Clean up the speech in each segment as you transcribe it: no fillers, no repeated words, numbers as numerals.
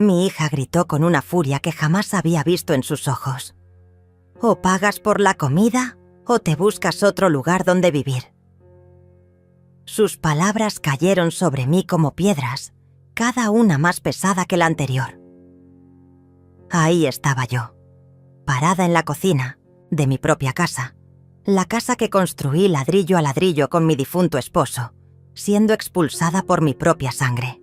Mi hija gritó con una furia que jamás había visto en sus ojos. «O pagas por la comida o te buscas otro lugar donde vivir». Sus palabras cayeron sobre mí como piedras, cada una más pesada que la anterior. Ahí estaba yo, parada en la cocina de mi propia casa, la casa que construí ladrillo a ladrillo con mi difunto esposo, siendo expulsada por mi propia sangre.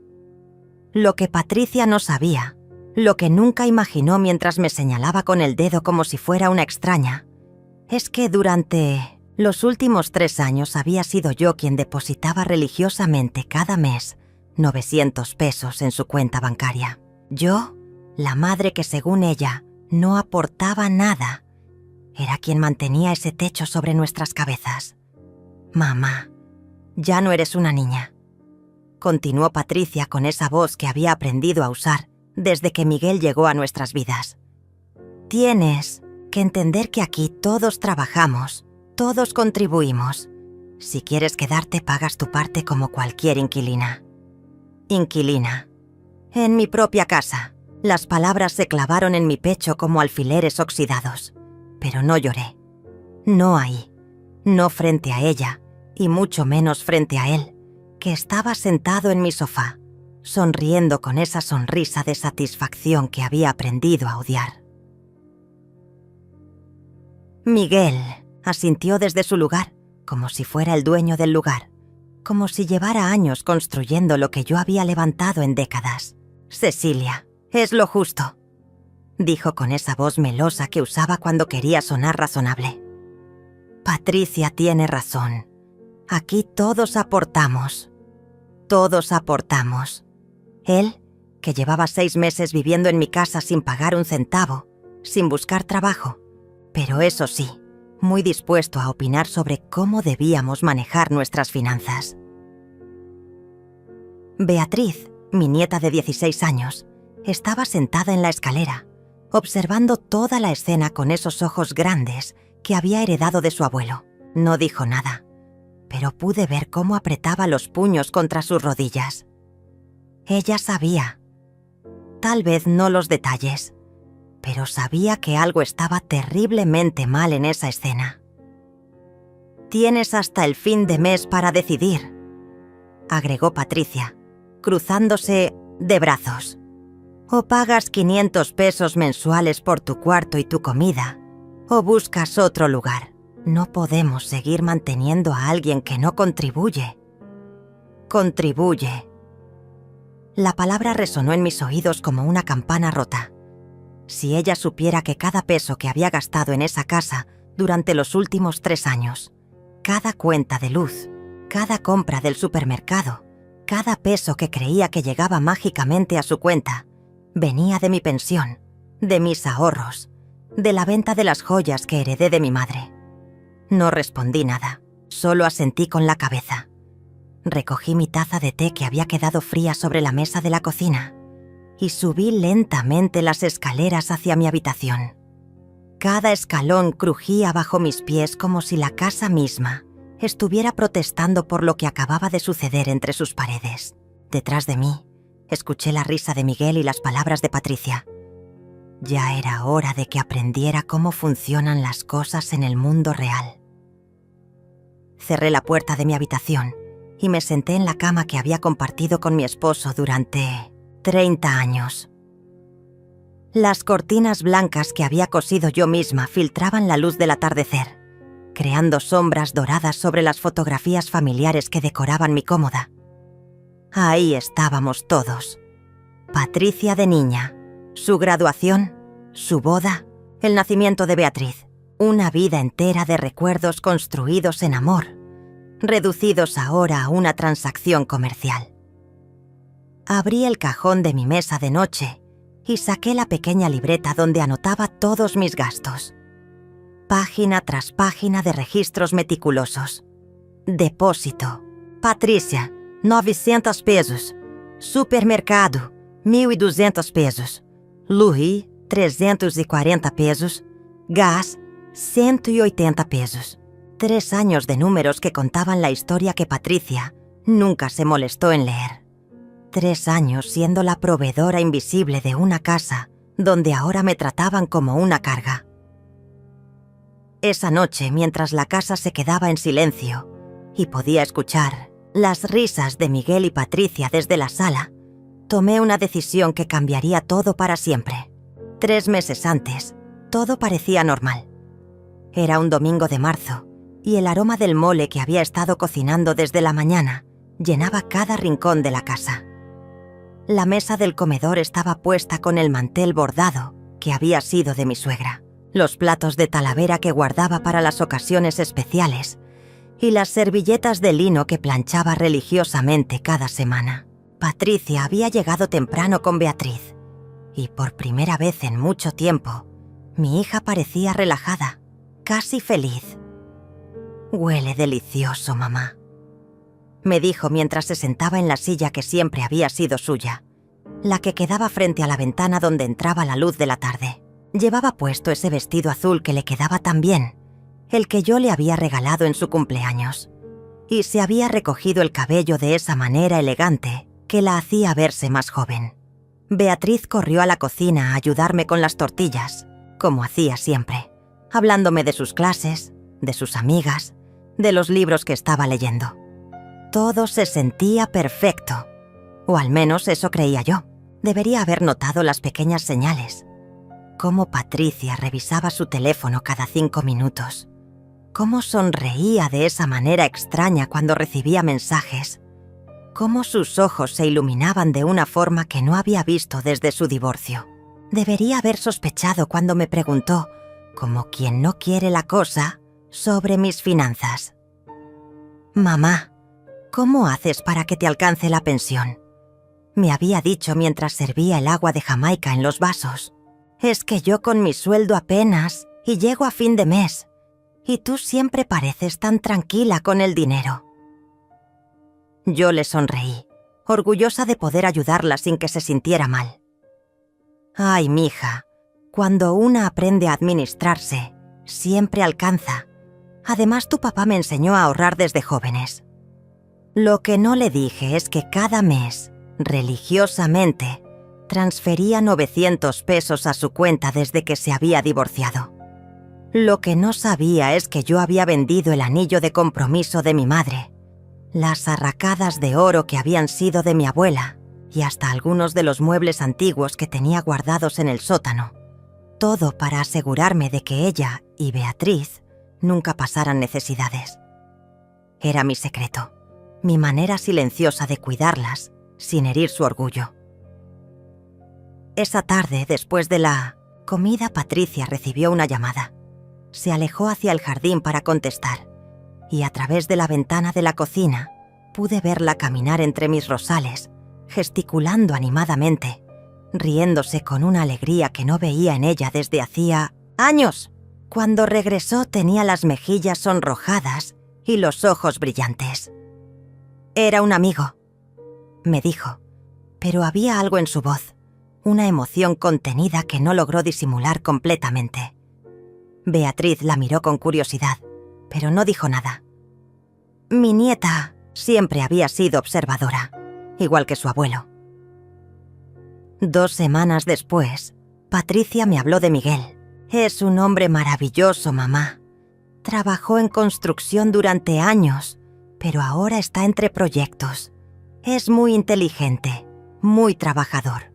Lo que Patricia no sabía, lo que nunca imaginó mientras me señalaba con el dedo como si fuera una extraña, es que durante los últimos 3 años había sido yo quien depositaba religiosamente cada mes 900 pesos en su cuenta bancaria. Yo, la madre que según ella no aportaba nada, era quien mantenía ese techo sobre nuestras cabezas. «Mamá, ya no eres una niña», continuó Patricia con esa voz que había aprendido a usar desde que Miguel llegó a nuestras vidas. «Tienes que entender que aquí todos trabajamos, todos contribuimos. Si quieres quedarte, pagas tu parte como cualquier inquilina». Inquilina. En mi propia casa. Las palabras se clavaron en mi pecho como alfileres oxidados. Pero no lloré. No ahí. No frente a ella, y mucho menos frente a él, que estaba sentado en mi sofá, sonriendo con esa sonrisa de satisfacción que había aprendido a odiar. Miguel asintió desde su lugar, como si fuera el dueño del lugar, como si llevara años construyendo lo que yo había levantado en décadas. «Cecilia, es lo justo», dijo con esa voz melosa que usaba cuando quería sonar razonable. «Patricia tiene razón. Aquí todos aportamos. Todos aportamos. Él, que llevaba 6 meses viviendo en mi casa sin pagar un centavo, sin buscar trabajo, pero eso sí, muy dispuesto a opinar sobre cómo debíamos manejar nuestras finanzas. Beatriz, mi nieta de 16 años, estaba sentada en la escalera, observando toda la escena con esos ojos grandes que había heredado de su abuelo. No dijo nada, pero pude ver cómo apretaba los puños contra sus rodillas. Ella sabía, tal vez no los detalles, pero sabía que algo estaba terriblemente mal en esa escena. «Tienes hasta el fin de mes para decidir», agregó Patricia, cruzándose de brazos. «O pagas 500 pesos mensuales por tu cuarto y tu comida, o buscas otro lugar. No podemos seguir manteniendo a alguien que no contribuye». «Contribuye». La palabra resonó en mis oídos como una campana rota. Si ella supiera que cada peso que había gastado en esa casa durante los últimos 3 años, cada cuenta de luz, cada compra del supermercado, cada peso que creía que llegaba mágicamente a su cuenta, venía de mi pensión, de mis ahorros, de la venta de las joyas que heredé de mi madre. No respondí nada, solo asentí con la cabeza. Recogí mi taza de té que había quedado fría sobre la mesa de la cocina y subí lentamente las escaleras hacia mi habitación. Cada escalón crujía bajo mis pies como si la casa misma estuviera protestando por lo que acababa de suceder entre sus paredes. Detrás de mí, escuché la risa de Miguel y las palabras de Patricia. Ya era hora de que aprendiera cómo funcionan las cosas en el mundo real. Cerré la puerta de mi habitación y me senté en la cama que había compartido con mi esposo durante 30 años. Las cortinas blancas que había cosido yo misma filtraban la luz del atardecer, creando sombras doradas sobre las fotografías familiares que decoraban mi cómoda. Ahí estábamos todos. Patricia de niña, su graduación, su boda, el nacimiento de Beatriz, una vida entera de recuerdos construidos en amor, reducidos ahora a una transacción comercial. Abrí el cajón de mi mesa de noche y saqué la pequeña libreta donde anotaba todos mis gastos. Página tras página de registros meticulosos. Depósito. Patricia, 900 pesos. Supermercado, 1.200 pesos. Louis, 340 pesos. Gas, 180 pesos. 3 años de números que contaban la historia que Patricia nunca se molestó en leer. 3 años siendo la proveedora invisible de una casa donde ahora me trataban como una carga. Esa noche, mientras la casa se quedaba en silencio y podía escuchar las risas de Miguel y Patricia desde la sala, tomé una decisión que cambiaría todo para siempre. 3 meses antes, todo parecía normal. Era un domingo de marzo y el aroma del mole que había estado cocinando desde la mañana llenaba cada rincón de la casa. La mesa del comedor estaba puesta con el mantel bordado que había sido de mi suegra, los platos de talavera que guardaba para las ocasiones especiales y las servilletas de lino que planchaba religiosamente cada semana. Patricia había llegado temprano con Beatriz y por primera vez en mucho tiempo, mi hija parecía relajada, casi feliz. «Huele delicioso, mamá», me dijo mientras se sentaba en la silla que siempre había sido suya, la que quedaba frente a la ventana donde entraba la luz de la tarde. Llevaba puesto ese vestido azul que le quedaba tan bien, el que yo le había regalado en su cumpleaños, y se había recogido el cabello de esa manera elegante que la hacía verse más joven. Beatriz corrió a la cocina a ayudarme con las tortillas, como hacía siempre, hablándome de sus clases, de sus amigas, de los libros que estaba leyendo. Todo se sentía perfecto, o al menos eso creía yo. Debería haber notado las pequeñas señales. Cómo Patricia revisaba su teléfono cada 5 minutos. Cómo sonreía de esa manera extraña cuando recibía mensajes. Cómo sus ojos se iluminaban de una forma que no había visto desde su divorcio. Debería haber sospechado cuando me preguntó, como quien no quiere la cosa, sobre mis finanzas. «Mamá, ¿cómo haces para que te alcance la pensión?», me había dicho mientras servía el agua de Jamaica en los vasos. «Es que yo con mi sueldo apenas y llego a fin de mes, y tú siempre pareces tan tranquila con el dinero». Yo le sonreí, orgullosa de poder ayudarla sin que se sintiera mal. «Ay, mija, cuando una aprende a administrarse, siempre alcanza. Además, tu papá me enseñó a ahorrar desde jóvenes». Lo que no le dije es que cada mes, religiosamente, transfería 900 pesos a su cuenta desde que se había divorciado. Lo que no sabía es que yo había vendido el anillo de compromiso de mi madre, las arracadas de oro que habían sido de mi abuela y hasta algunos de los muebles antiguos que tenía guardados en el sótano. Todo para asegurarme de que ella y Beatriz nunca pasaran necesidades. Era mi secreto, mi manera silenciosa de cuidarlas sin herir su orgullo. Esa tarde, después de la comida, Patricia recibió una llamada. Se alejó hacia el jardín para contestar, y a través de la ventana de la cocina pude verla caminar entre mis rosales, gesticulando animadamente, riéndose con una alegría que no veía en ella desde hacía años. Cuando regresó tenía las mejillas sonrojadas y los ojos brillantes. «Era un amigo», me dijo, pero había algo en su voz, una emoción contenida que no logró disimular completamente. Beatriz la miró con curiosidad, pero no dijo nada. Mi nieta siempre había sido observadora, igual que su abuelo. 2 semanas después, Patricia me habló de Miguel. «Es un hombre maravilloso, mamá. Trabajó en construcción durante años, pero ahora está entre proyectos. Es muy inteligente, muy trabajador».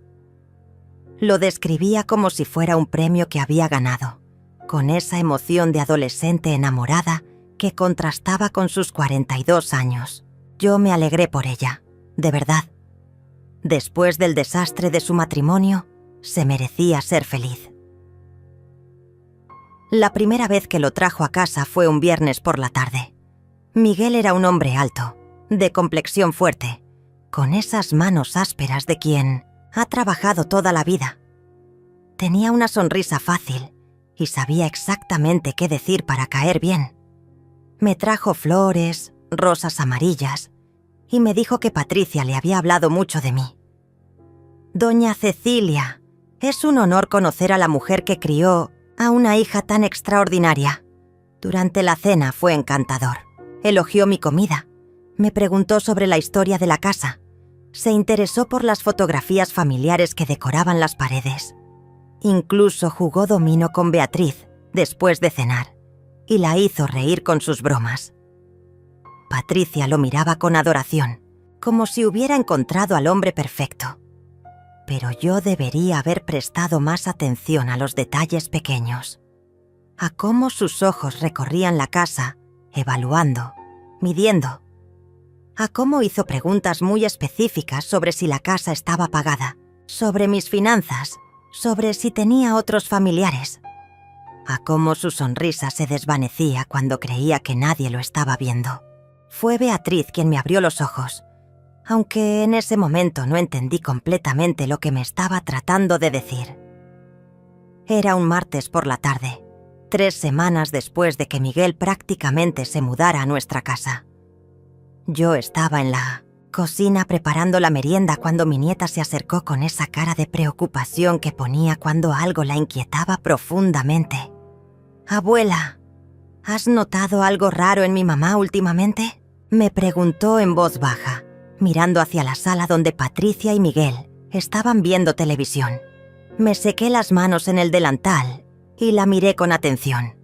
Lo describía como si fuera un premio que había ganado, con esa emoción de adolescente enamorada que contrastaba con sus 42 años. Yo me alegré por ella, de verdad. Después del desastre de su matrimonio, se merecía ser feliz. La primera vez que lo trajo a casa fue un viernes por la tarde. Miguel era un hombre alto, de complexión fuerte, con esas manos ásperas de quien ha trabajado toda la vida. Tenía una sonrisa fácil y sabía exactamente qué decir para caer bien. Me trajo flores, rosas amarillas, y me dijo que Patricia le había hablado mucho de mí. «Doña Cecilia, es un honor conocer a la mujer que crió a una hija tan extraordinaria». Durante la cena fue encantador. Elogió mi comida. Me preguntó sobre la historia de la casa. Se interesó por las fotografías familiares que decoraban las paredes. Incluso jugó dominó con Beatriz después de cenar y la hizo reír con sus bromas. Patricia lo miraba con adoración, como si hubiera encontrado al hombre perfecto. Pero yo debería haber prestado más atención a los detalles pequeños, a cómo sus ojos recorrían la casa, evaluando, midiendo, a cómo hizo preguntas muy específicas sobre si la casa estaba pagada, sobre mis finanzas, sobre si tenía otros familiares, a cómo su sonrisa se desvanecía cuando creía que nadie lo estaba viendo. Fue Beatriz quien me abrió los ojos, aunque en ese momento no entendí completamente lo que me estaba tratando de decir. Era un martes por la tarde, 3 semanas después de que Miguel prácticamente se mudara a nuestra casa. Yo estaba en la cocina preparando la merienda cuando mi nieta se acercó con esa cara de preocupación que ponía cuando algo la inquietaba profundamente. «Abuela, ¿has notado algo raro en mi mamá últimamente?», me preguntó en voz baja, mirando hacia la sala donde Patricia y Miguel estaban viendo televisión. Me sequé las manos en el delantal y la miré con atención.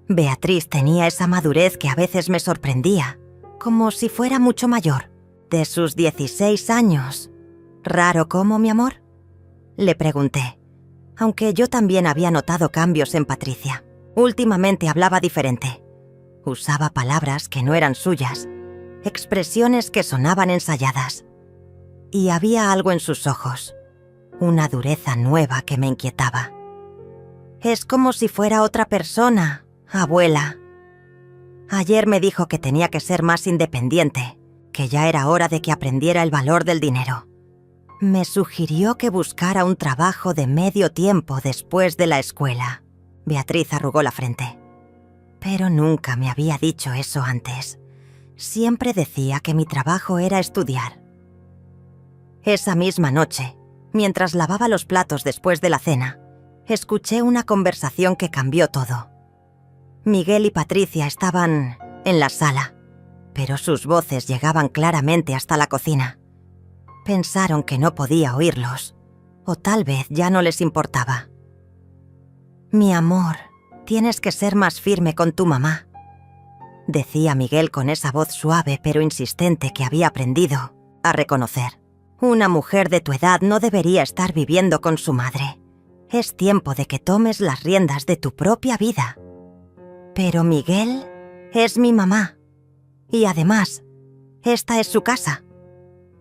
Beatriz tenía esa madurez que a veces me sorprendía, como si fuera mucho mayor, de sus 16 años. «¿Raro cómo, mi amor?», le pregunté, aunque yo también había notado cambios en Patricia. Últimamente hablaba diferente. Usaba palabras que no eran suyas, expresiones que sonaban ensayadas. Y había algo en sus ojos, una dureza nueva que me inquietaba. «Es como si fuera otra persona, abuela. Ayer me dijo que tenía que ser más independiente, que ya era hora de que aprendiera el valor del dinero. Me sugirió que buscara un trabajo de medio tiempo después de la escuela». Beatriz arrugó la frente. Pero nunca me había dicho eso antes. Siempre decía que mi trabajo era estudiar. Esa misma noche, mientras lavaba los platos después de la cena, escuché una conversación que cambió todo. Miguel y Patricia estaban en la sala, pero sus voces llegaban claramente hasta la cocina. Pensaron que no podía oírlos, o tal vez ya no les importaba. «Mi amor, tienes que ser más firme con tu mamá», decía Miguel con esa voz suave pero insistente que había aprendido a reconocer. «Una mujer de tu edad no debería estar viviendo con su madre. Es tiempo de que tomes las riendas de tu propia vida». «Pero Miguel es mi mamá. Y además, esta es su casa»,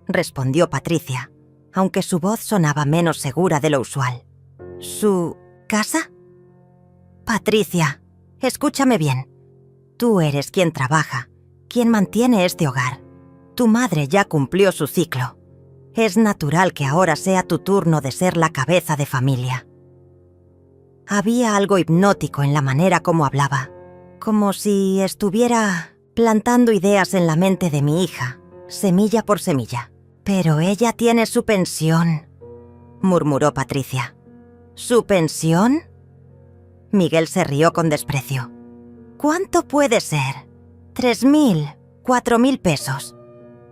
respondió Patricia, aunque su voz sonaba menos segura de lo usual. «¿Su casa? Patricia, escúchame bien. Tú eres quien trabaja, quien mantiene este hogar. Tu madre ya cumplió su ciclo. Es natural que ahora sea tu turno de ser la cabeza de familia». Había algo hipnótico en la manera como hablaba, como si estuviera plantando ideas en la mente de mi hija, semilla por semilla. «Pero ella tiene su pensión», murmuró Patricia. «¿Su pensión?». Miguel se rió con desprecio. «¿Cuánto puede ser? 3.000, 4.000 pesos.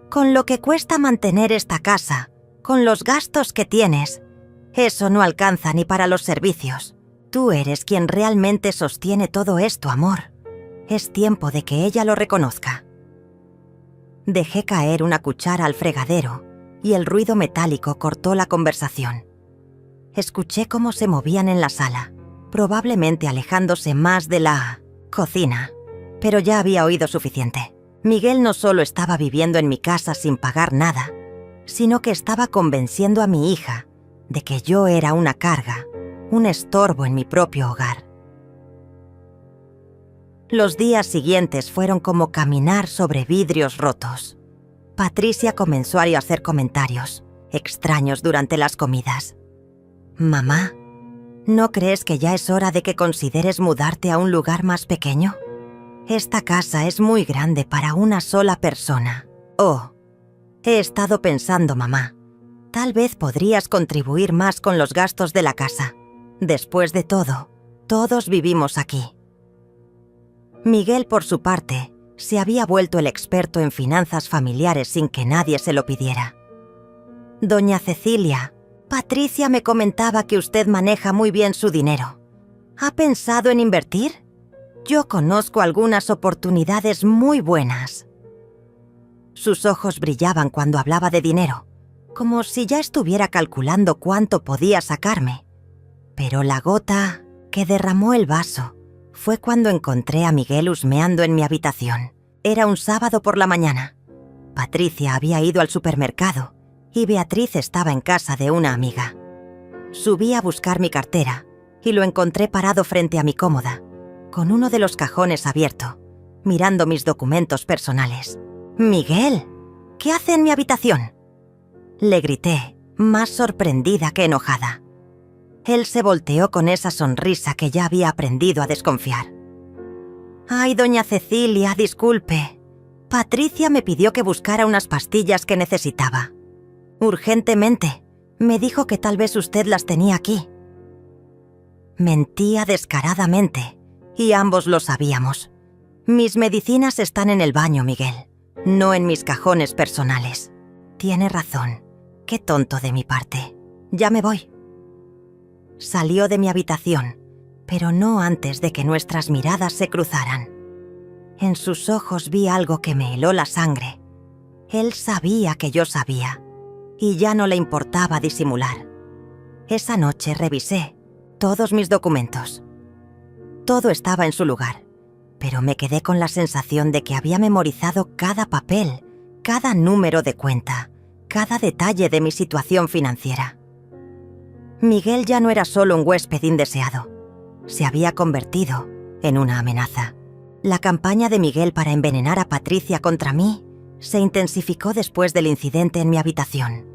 Con lo que cuesta mantener esta casa, con los gastos que tienes, eso no alcanza ni para los servicios. Tú eres quien realmente sostiene todo esto, amor. Es tiempo de que ella lo reconozca». Dejé caer una cuchara al fregadero y el ruido metálico cortó la conversación. Escuché cómo se movían en la sala, probablemente alejándose más de la cocina, pero ya había oído suficiente. Miguel no solo estaba viviendo en mi casa sin pagar nada, sino que estaba convenciendo a mi hija de que yo era una carga, un estorbo en mi propio hogar. Los días siguientes fueron como caminar sobre vidrios rotos. Patricia comenzó a hacer comentarios extraños durante las comidas. «Mamá, ¿no crees que ya es hora de que consideres mudarte a un lugar más pequeño? Esta casa es muy grande para una sola persona». «Oh, he estado pensando, mamá. Tal vez podrías contribuir más con los gastos de la casa. Después de todo, todos vivimos aquí». Miguel, por su parte, se había vuelto el experto en finanzas familiares sin que nadie se lo pidiera. Doña Cecilia, Patricia me comentaba que usted maneja muy bien su dinero. ¿Ha pensado en invertir? Yo conozco algunas oportunidades muy buenas. Sus ojos brillaban cuando hablaba de dinero, como si ya estuviera calculando cuánto podía sacarme. Pero la gota que derramó el vaso fue cuando encontré a Miguel husmeando en mi habitación. Era un sábado por la mañana. Patricia había ido al supermercado y Beatriz estaba en casa de una amiga. Subí a buscar mi cartera y lo encontré parado frente a mi cómoda, con uno de los cajones abierto, mirando mis documentos personales. «Miguel, ¿qué hace en mi habitación?», le grité, más sorprendida que enojada. Él se volteó con esa sonrisa que ya había aprendido a desconfiar. «Ay, doña Cecilia, disculpe. Patricia me pidió que buscara unas pastillas que necesitaba. Urgentemente. Me dijo que tal vez usted las tenía aquí». Mentía descaradamente, y ambos lo sabíamos. Mis medicinas están en el baño, Miguel, no en mis cajones personales. Tiene razón. Qué tonto de mi parte. Ya me voy. Salió de mi habitación, pero no antes de que nuestras miradas se cruzaran. En sus ojos vi algo que me heló la sangre. Él sabía que yo sabía, y ya no le importaba disimular. Esa noche revisé todos mis documentos. Todo estaba en su lugar, pero me quedé con la sensación de que había memorizado cada papel, cada número de cuenta, cada detalle de mi situación financiera. Miguel ya no era solo un huésped indeseado. Se había convertido en una amenaza. La campaña de Miguel para envenenar a Patricia contra mí se intensificó después del incidente en mi habitación.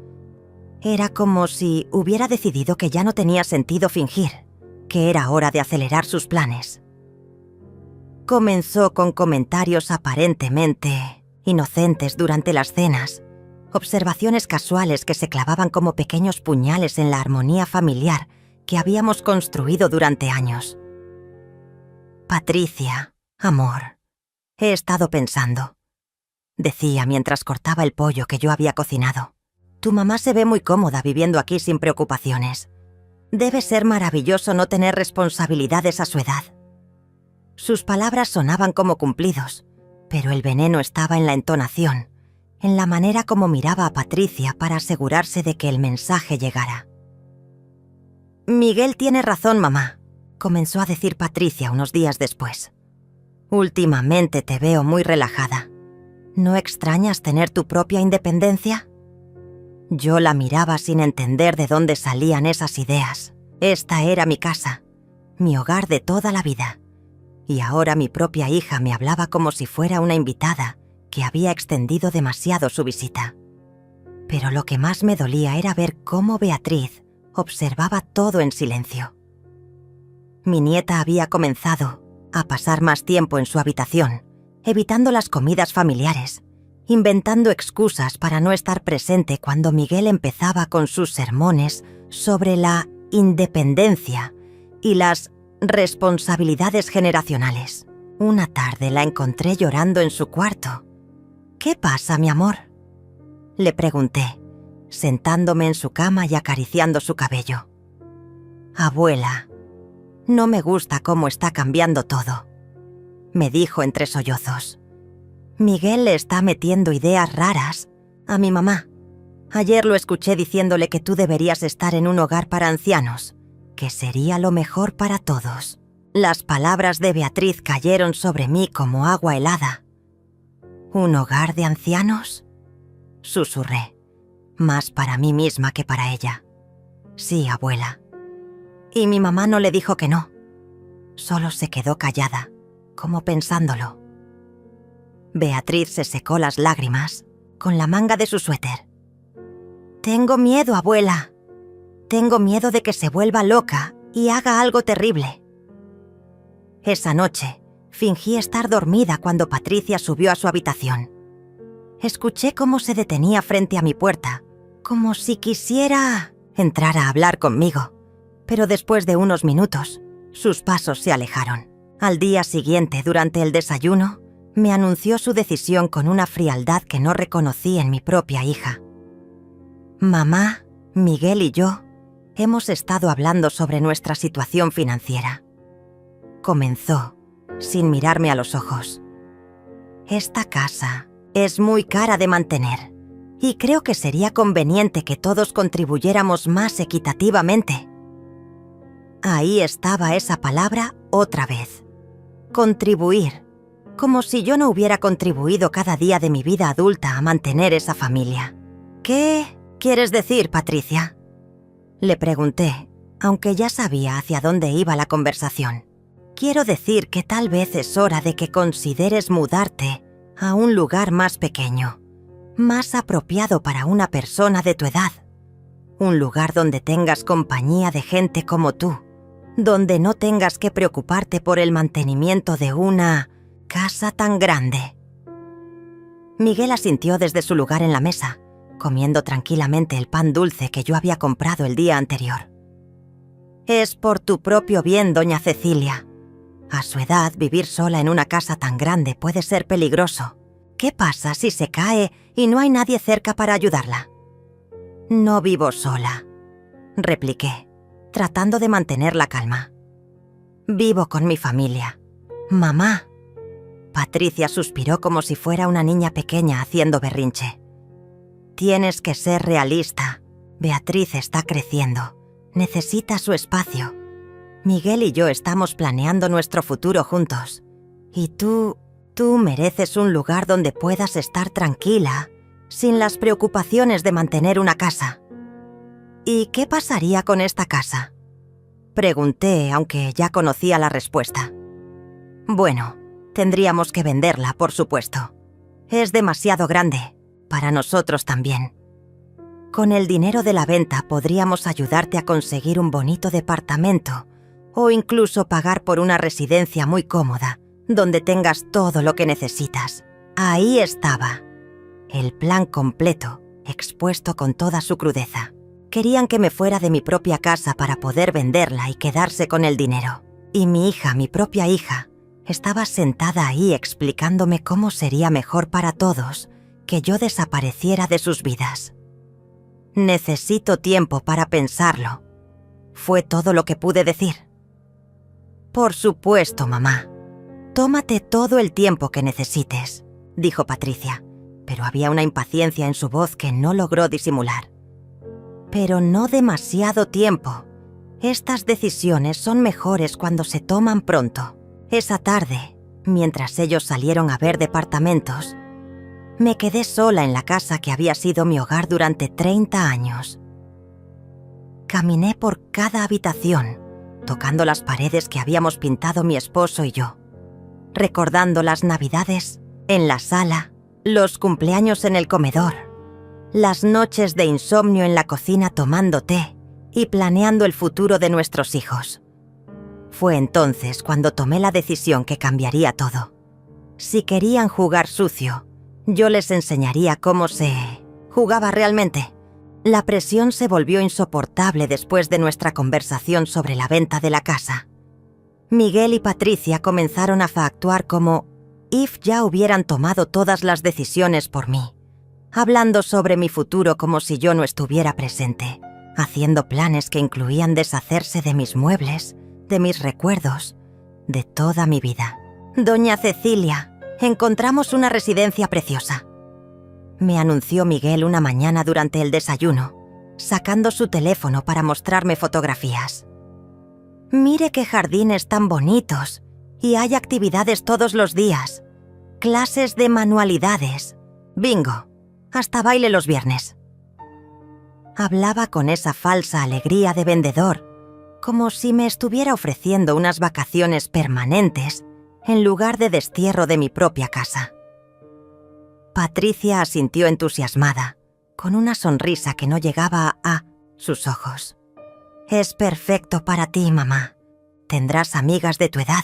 Era como si hubiera decidido que ya no tenía sentido fingir, que era hora de acelerar sus planes. Comenzó con comentarios aparentemente inocentes durante las cenas, observaciones casuales que se clavaban como pequeños puñales en la armonía familiar que habíamos construido durante años. «Patricia, amor, he estado pensando», decía mientras cortaba el pollo que yo había cocinado. «Tu mamá se ve muy cómoda viviendo aquí sin preocupaciones. Debe ser maravilloso no tener responsabilidades a su edad». Sus palabras sonaban como cumplidos, pero el veneno estaba en la entonación, en la manera como miraba a Patricia para asegurarse de que el mensaje llegara. «Miguel tiene razón, mamá», comenzó a decir Patricia unos días después. «Últimamente te veo muy relajada. ¿No extrañas tener tu propia independencia?». Yo la miraba sin entender de dónde salían esas ideas. Esta era mi casa, mi hogar de toda la vida. Y ahora mi propia hija me hablaba como si fuera una invitada que había extendido demasiado su visita. Pero lo que más me dolía era ver cómo Beatriz observaba todo en silencio. Mi nieta había comenzado a pasar más tiempo en su habitación, evitando las comidas familiares, inventando excusas para no estar presente cuando Miguel empezaba con sus sermones sobre la independencia y las responsabilidades generacionales. Una tarde la encontré llorando en su cuarto. «¿Qué pasa, mi amor?», le pregunté, sentándome en su cama y acariciando su cabello. «Abuela, no me gusta cómo está cambiando todo», me dijo entre sollozos. «Miguel le está metiendo ideas raras a mi mamá. Ayer lo escuché diciéndole que tú deberías estar en un hogar para ancianos, que sería lo mejor para todos». Las palabras de Beatriz cayeron sobre mí como agua helada. «¿Un hogar de ancianos?», susurré, más para mí misma que para ella. «Sí, abuela». Y mi mamá no le dijo que no. Solo se quedó callada, como pensándolo. Beatriz se secó las lágrimas con la manga de su suéter. «Tengo miedo, abuela. Tengo miedo de que se vuelva loca y haga algo terrible». Esa noche, fingí estar dormida cuando Patricia subió a su habitación. Escuché cómo se detenía frente a mi puerta, como si quisiera entrar a hablar conmigo, pero después de unos minutos, sus pasos se alejaron. Al día siguiente, durante el desayuno, me anunció su decisión con una frialdad que no reconocí en mi propia hija. Mamá, Miguel y yo hemos estado hablando sobre nuestra situación financiera. Comenzó, sin mirarme a los ojos. Esta casa es muy cara de mantener y creo que sería conveniente que todos contribuyéramos más equitativamente. Ahí estaba esa palabra otra vez. Contribuir. Como si yo no hubiera contribuido cada día de mi vida adulta a mantener esa familia. ¿Qué quieres decir, Patricia? Le pregunté, aunque ya sabía hacia dónde iba la conversación. Quiero decir que tal vez es hora de que consideres mudarte a un lugar más pequeño, más apropiado para una persona de tu edad. Un lugar donde tengas compañía de gente como tú, donde no tengas que preocuparte por el mantenimiento de una casa tan grande. Miguel asintió desde su lugar en la mesa, comiendo tranquilamente el pan dulce que yo había comprado el día anterior. Es por tu propio bien, doña Cecilia. A su edad, vivir sola en una casa tan grande puede ser peligroso. ¿Qué pasa si se cae y no hay nadie cerca para ayudarla? No vivo sola, repliqué, tratando de mantener la calma. Vivo con mi familia. Mamá. Patricia suspiró como si fuera una niña pequeña haciendo berrinche. Tienes que ser realista. Beatriz está creciendo. Necesita su espacio. Miguel y yo estamos planeando nuestro futuro juntos. Y tú mereces un lugar donde puedas estar tranquila, sin las preocupaciones de mantener una casa. ¿Y qué pasaría con esta casa? Pregunté, aunque ya conocía la respuesta. Bueno, tendríamos que venderla, por supuesto. Es demasiado grande, para nosotros también. Con el dinero de la venta podríamos ayudarte a conseguir un bonito departamento o incluso pagar por una residencia muy cómoda, donde tengas todo lo que necesitas. Ahí estaba. El plan completo, expuesto con toda su crudeza. Querían que me fuera de mi propia casa para poder venderla y quedarse con el dinero. Y mi hija, mi propia hija, estaba sentada ahí explicándome cómo sería mejor para todos que yo desapareciera de sus vidas. Necesito tiempo para pensarlo. Fue todo lo que pude decir. Por supuesto, mamá. Tómate todo el tiempo que necesites, dijo Patricia, pero había una impaciencia en su voz que no logró disimular. Pero no demasiado tiempo. Estas decisiones son mejores cuando se toman pronto. Esa tarde, mientras ellos salieron a ver departamentos, me quedé sola en la casa que había sido mi hogar durante 30 años. Caminé por cada habitación, tocando las paredes que habíamos pintado mi esposo y yo, recordando las navidades en la sala, los cumpleaños en el comedor, las noches de insomnio en la cocina tomando té y planeando el futuro de nuestros hijos. Fue entonces cuando tomé la decisión que cambiaría todo. Si querían jugar sucio, yo les enseñaría cómo se jugaba realmente. La presión se volvió insoportable después de nuestra conversación sobre la venta de la casa. Miguel y Patricia comenzaron a actuar como if ya hubieran tomado todas las decisiones por mí, hablando sobre mi futuro como si yo no estuviera presente, haciendo planes que incluían deshacerse de mis muebles, de mis recuerdos, de toda mi vida. Doña Cecilia, encontramos una residencia preciosa, me anunció Miguel una mañana durante el desayuno, sacando su teléfono para mostrarme fotografías. Mire qué jardines tan bonitos, y hay actividades todos los días, clases de manualidades, bingo, hasta baile los viernes. Hablaba con esa falsa alegría de vendedor, como si me estuviera ofreciendo unas vacaciones permanentes en lugar de destierro de mi propia casa. Patricia asintió entusiasmada, con una sonrisa que no llegaba a sus ojos. Es perfecto para ti, mamá. Tendrás amigas de tu edad.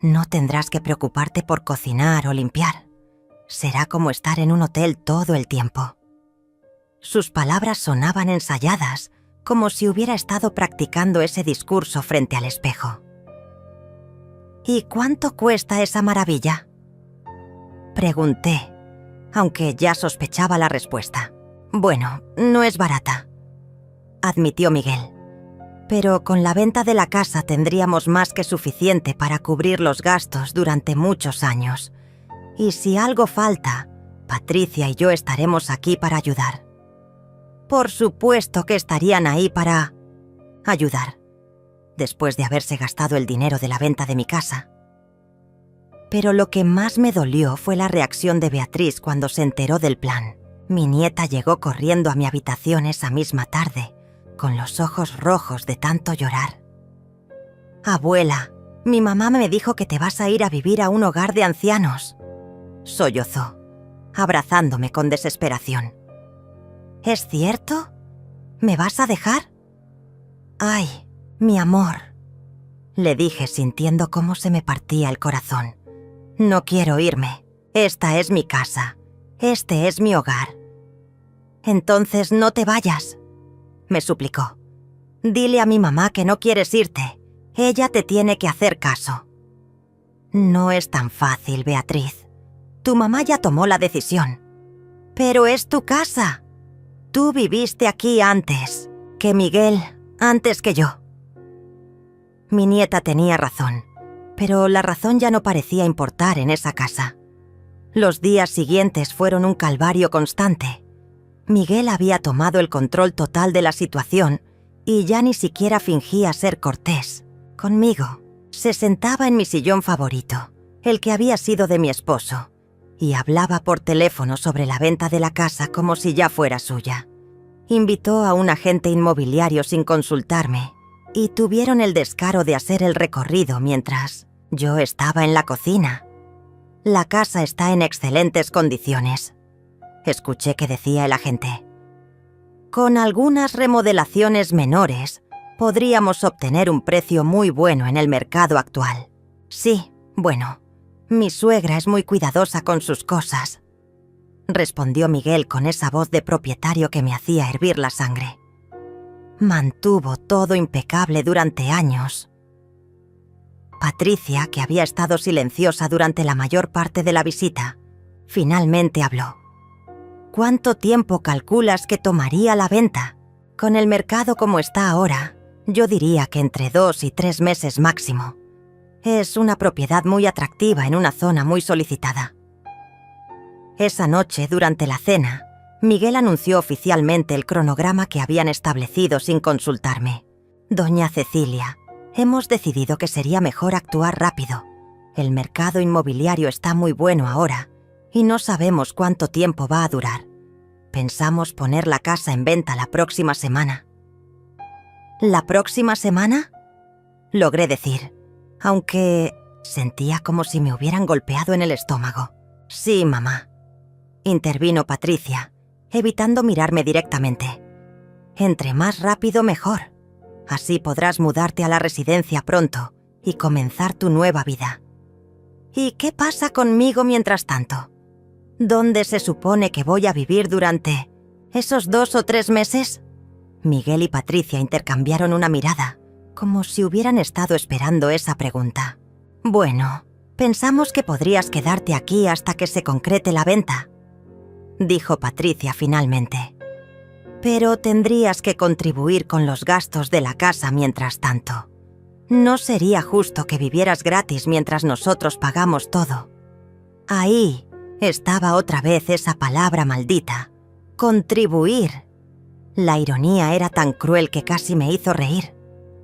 No tendrás que preocuparte por cocinar o limpiar. Será como estar en un hotel todo el tiempo. Sus palabras sonaban ensayadas, como si hubiera estado practicando ese discurso frente al espejo. ¿Y cuánto cuesta esa maravilla?, pregunté, aunque ya sospechaba la respuesta. Bueno, no es barata, admitió Miguel. Pero con la venta de la casa tendríamos más que suficiente para cubrir los gastos durante muchos años. Y si algo falta, Patricia y yo estaremos aquí para ayudar. Por supuesto que estarían ahí para ayudar, después de haberse gastado el dinero de la venta de mi casa. Pero lo que más me dolió fue la reacción de Beatriz cuando se enteró del plan. Mi nieta llegó corriendo a mi habitación esa misma tarde, con los ojos rojos de tanto llorar. «Abuela, mi mamá me dijo que te vas a ir a vivir a un hogar de ancianos», sollozó, abrazándome con desesperación. «¿Es cierto? ¿Me vas a dejar?» «Ay, mi amor», le dije sintiendo cómo se me partía el corazón. «No quiero irme. Esta es mi casa. Este es mi hogar». «Entonces no te vayas», me suplicó. «Dile a mi mamá que no quieres irte. Ella te tiene que hacer caso». «No es tan fácil, Beatriz. Tu mamá ya tomó la decisión. Pero es tu casa. Tú viviste aquí antes que Miguel, antes que yo». Mi nieta tenía razón, pero la razón ya no parecía importar en esa casa. Los días siguientes fueron un calvario constante. Miguel había tomado el control total de la situación y ya ni siquiera fingía ser cortés. Conmigo, se sentaba en mi sillón favorito, el que había sido de mi esposo, y hablaba por teléfono sobre la venta de la casa como si ya fuera suya. Invitó a un agente inmobiliario sin consultarme y tuvieron el descaro de hacer el recorrido mientras yo estaba en la cocina. «La casa está en excelentes condiciones», escuché que decía el agente. «Con algunas remodelaciones menores, podríamos obtener un precio muy bueno en el mercado actual. Sí, bueno, mi suegra es muy cuidadosa con sus cosas», respondió Miguel con esa voz de propietario que me hacía hervir la sangre. Mantuvo todo impecable durante años. Patricia, que había estado silenciosa durante la mayor parte de la visita, finalmente habló. «¿Cuánto tiempo calculas que tomaría la venta? Con el mercado como está ahora, yo diría que entre 2 y 3 meses máximo. Es una propiedad muy atractiva en una zona muy solicitada». Esa noche, durante la cena, Miguel anunció oficialmente el cronograma que habían establecido sin consultarme. «Doña Cecilia, hemos decidido que sería mejor actuar rápido. El mercado inmobiliario está muy bueno ahora y no sabemos cuánto tiempo va a durar. Pensamos poner la casa en venta la próxima semana». «¿La próxima semana?», logré decir, aunque sentía como si me hubieran golpeado en el estómago. «Sí, mamá», intervino Patricia, evitando mirarme directamente. «Entre más rápido, mejor. Así podrás mudarte a la residencia pronto y comenzar tu nueva vida». «¿Y qué pasa conmigo mientras tanto? ¿Dónde se supone que voy a vivir durante esos 2 o 3 meses?» Miguel y Patricia intercambiaron una mirada, como si hubieran estado esperando esa pregunta. «Bueno, pensamos que podrías quedarte aquí hasta que se concrete la venta», dijo Patricia finalmente. «Pero tendrías que contribuir con los gastos de la casa mientras tanto. No sería justo que vivieras gratis mientras nosotros pagamos todo». Ahí estaba otra vez esa palabra maldita, contribuir. La ironía era tan cruel que casi me hizo reír.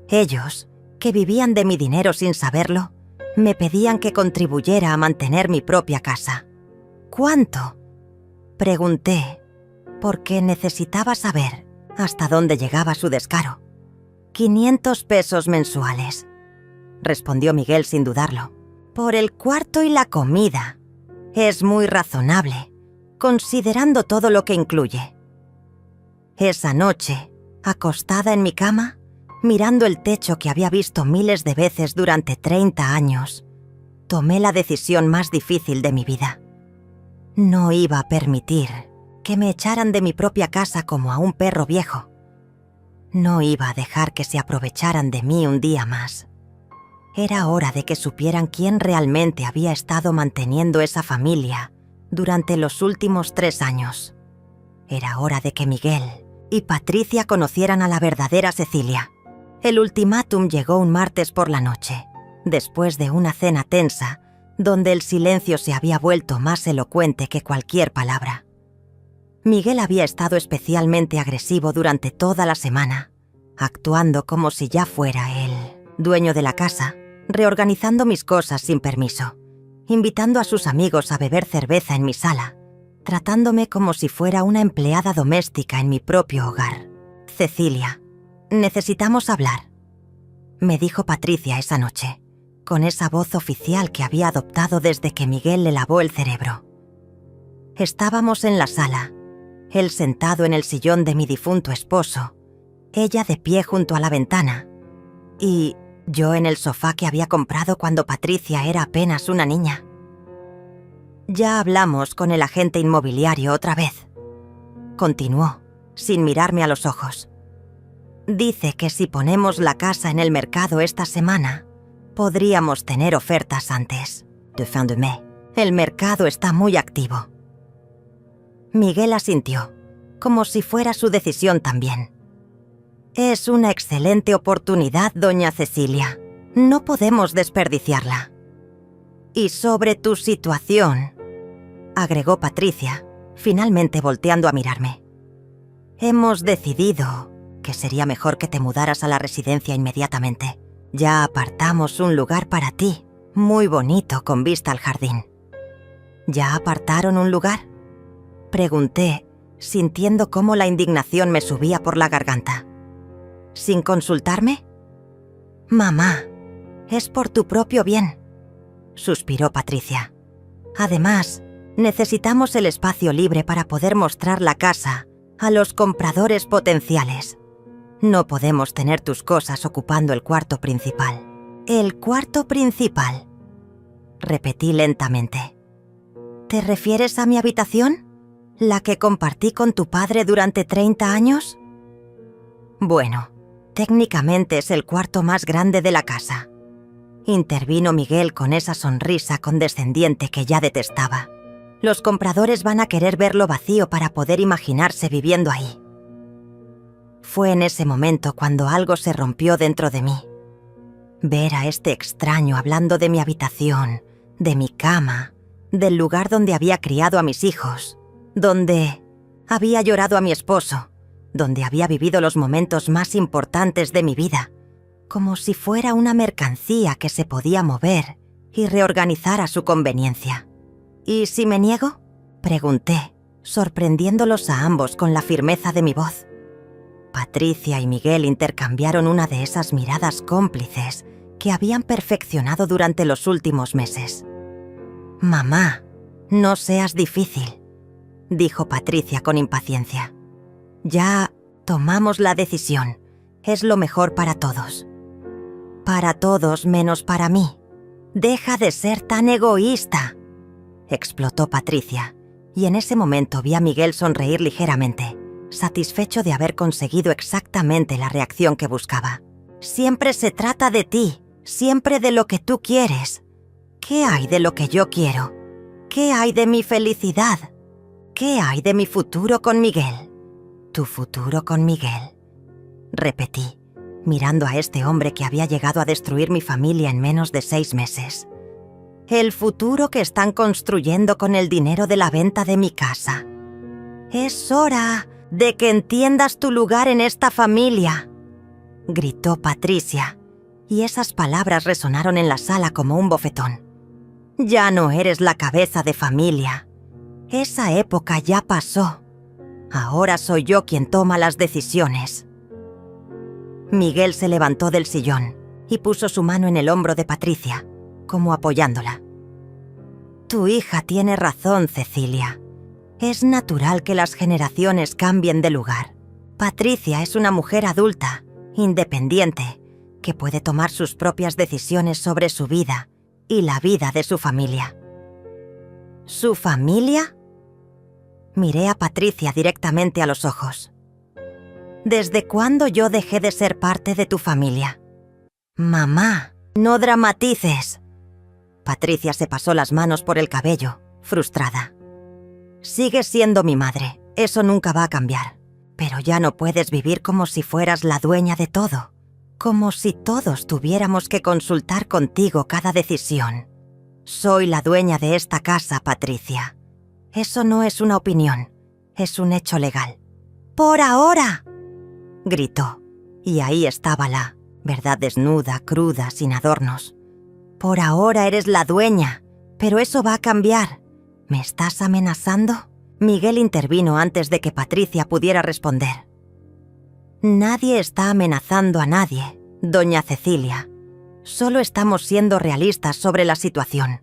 Ellos, que vivían de mi dinero sin saberlo, me pedían que contribuyera a mantener mi propia casa. «¿Cuánto?», pregunté, porque necesitaba saber hasta dónde llegaba su descaro. «500 pesos mensuales», respondió Miguel sin dudarlo. «Por el cuarto y la comida. Es muy razonable, considerando todo lo que incluye». Esa noche, acostada en mi cama, mirando el techo que había visto miles de veces durante 30 años, tomé la decisión más difícil de mi vida. No iba a permitir que me echaran de mi propia casa como a un perro viejo. No iba a dejar que se aprovecharan de mí un día más. Era hora de que supieran quién realmente había estado manteniendo esa familia durante los últimos 3 años. Era hora de que Miguel y Patricia conocieran a la verdadera Cecilia. El ultimátum llegó un martes por la noche, después de una cena tensa, donde el silencio se había vuelto más elocuente que cualquier palabra. Miguel había estado especialmente agresivo durante toda la semana, actuando como si ya fuera él, dueño de la casa, reorganizando mis cosas sin permiso, invitando a sus amigos a beber cerveza en mi sala, tratándome como si fuera una empleada doméstica en mi propio hogar. «Cecilia, necesitamos hablar», me dijo Patricia esa noche, con esa voz oficial que había adoptado desde que Miguel le lavó el cerebro. Estábamos en la sala, él sentado en el sillón de mi difunto esposo, ella de pie junto a la ventana, y yo en el sofá que había comprado cuando Patricia era apenas una niña. «Ya hablamos con el agente inmobiliario otra vez», continuó, sin mirarme a los ojos. «Dice que si ponemos la casa en el mercado esta semana, podríamos tener ofertas antes de fin de mes. El mercado está muy activo». Miguel asintió, como si fuera su decisión también. «Es una excelente oportunidad, doña Cecilia. No podemos desperdiciarla». «Y sobre tu situación», agregó Patricia, finalmente volteando a mirarme. «Hemos decidido que sería mejor que te mudaras a la residencia inmediatamente. Ya apartamos un lugar para ti, muy bonito con vista al jardín». «¿Ya apartaron un lugar?», pregunté, sintiendo cómo la indignación me subía por la garganta. «¿Sin consultarme?». «Mamá, es por tu propio bien», suspiró Patricia. «Además, necesitamos el espacio libre para poder mostrar la casa a los compradores potenciales. No podemos tener tus cosas ocupando el cuarto principal». «¿El cuarto principal?», repetí lentamente. «¿Te refieres a mi habitación? ¿La que compartí con tu padre durante 30 años? Bueno, técnicamente es el cuarto más grande de la casa», intervino Miguel con esa sonrisa condescendiente que ya detestaba. «Los compradores van a querer verlo vacío para poder imaginarse viviendo ahí». Fue en ese momento cuando algo se rompió dentro de mí. Ver a este extraño hablando de mi habitación, de mi cama, del lugar donde había criado a mis hijos, donde había llorado a mi esposo, donde había vivido los momentos más importantes de mi vida, como si fuera una mercancía que se podía mover y reorganizar a su conveniencia. «¿Y si me niego?», pregunté, sorprendiéndolos a ambos con la firmeza de mi voz. Patricia y Miguel intercambiaron una de esas miradas cómplices que habían perfeccionado durante los últimos meses. «Mamá, no seas difícil», dijo Patricia con impaciencia. «Ya tomamos la decisión. Es lo mejor para todos». «Para todos menos para mí. Deja de ser tan egoísta», explotó Patricia, y en ese momento vi a Miguel sonreír ligeramente, satisfecho de haber conseguido exactamente la reacción que buscaba. «Siempre se trata de ti, siempre de lo que tú quieres. ¿Qué hay de lo que yo quiero? ¿Qué hay de mi felicidad? ¿Qué hay de mi futuro con Miguel?». «Tu futuro con Miguel», repetí, mirando a este hombre que había llegado a destruir mi familia en menos de 6 meses. «El futuro que están construyendo con el dinero de la venta de mi casa. Es hora de que entiendas tu lugar en esta familia», gritó Patricia, y esas palabras resonaron en la sala como un bofetón. «Ya no eres la cabeza de familia. Esa época ya pasó. Ahora soy yo quien toma las decisiones». Miguel se levantó del sillón y puso su mano en el hombro de Patricia, como apoyándola. «Tu hija tiene razón, Cecilia. Es natural que las generaciones cambien de lugar. Patricia es una mujer adulta, independiente, que puede tomar sus propias decisiones sobre su vida y la vida de su familia». «¿Su familia?». Miré a Patricia directamente a los ojos. «¿Desde cuándo yo dejé de ser parte de tu familia?». «Mamá, no dramatices». Patricia se pasó las manos por el cabello, frustrada. «Sigues siendo mi madre, Eso nunca va a cambiar. Pero ya no puedes vivir como si fueras la dueña de todo. Como si todos tuviéramos que consultar contigo cada decisión. Soy la dueña de esta casa, Patricia. Eso no es una opinión, es un hecho legal. ¡Por ahora!, gritó. Y ahí estaba la verdad desnuda, cruda, sin adornos. Por ahora eres la dueña, pero eso va a cambiar. ¿Me estás amenazando? Miguel intervino antes de que Patricia pudiera responder. Nadie está amenazando a nadie, doña Cecilia. Solo estamos siendo realistas sobre la situación.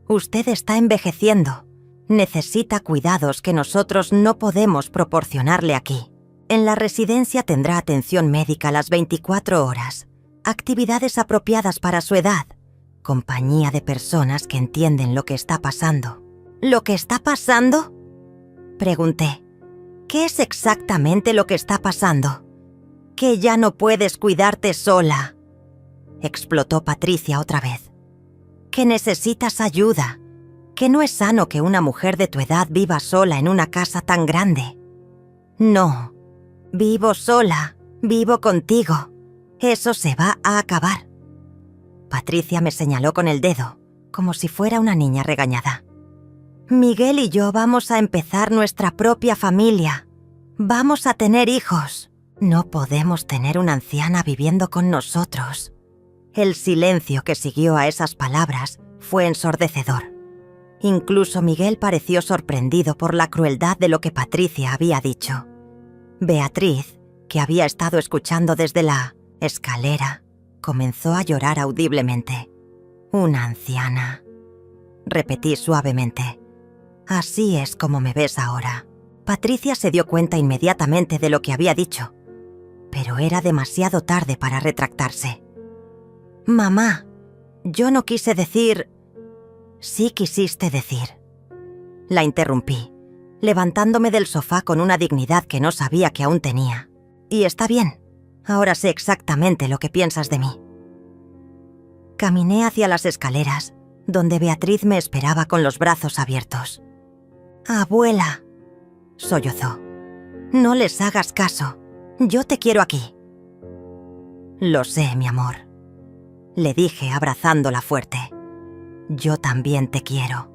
Usted está envejeciendo. Necesita cuidados que nosotros no podemos proporcionarle aquí. En la residencia tendrá atención médica las 24 horas, actividades apropiadas para su edad, compañía de personas que entienden lo que está pasando. ¿Lo que está pasando?, pregunté. ¿Qué es exactamente lo que está pasando? Que ya no puedes cuidarte sola, explotó Patricia otra vez. Que necesitas ayuda, que no es sano que una mujer de tu edad viva sola en una casa tan grande. No, vivo sola, vivo contigo. Eso se va a acabar. Patricia me señaló con el dedo, como si fuera una niña regañada. Miguel y yo vamos a empezar nuestra propia familia. Vamos a tener hijos. No podemos tener una anciana viviendo con nosotros. El silencio que siguió a esas palabras fue ensordecedor. Incluso Miguel pareció sorprendido por la crueldad de lo que Patricia había dicho. Beatriz, que había estado escuchando desde la escalera, comenzó a llorar audiblemente. «Una anciana», repetí suavemente. «Así es como me ves ahora». Patricia se dio cuenta inmediatamente de lo que había dicho, pero era demasiado tarde para retractarse. «Mamá, yo no quise decir...» «Sí quisiste decir», la interrumpí, levantándome del sofá con una dignidad que no sabía que aún tenía. «Y está bien, ahora sé exactamente lo que piensas de mí». Caminé hacia las escaleras, donde Beatriz me esperaba con los brazos abiertos. «Abuela», sollozó, «no les hagas caso. Yo te quiero aquí». «Lo sé, mi amor», le dije abrazándola fuerte. «Yo también te quiero».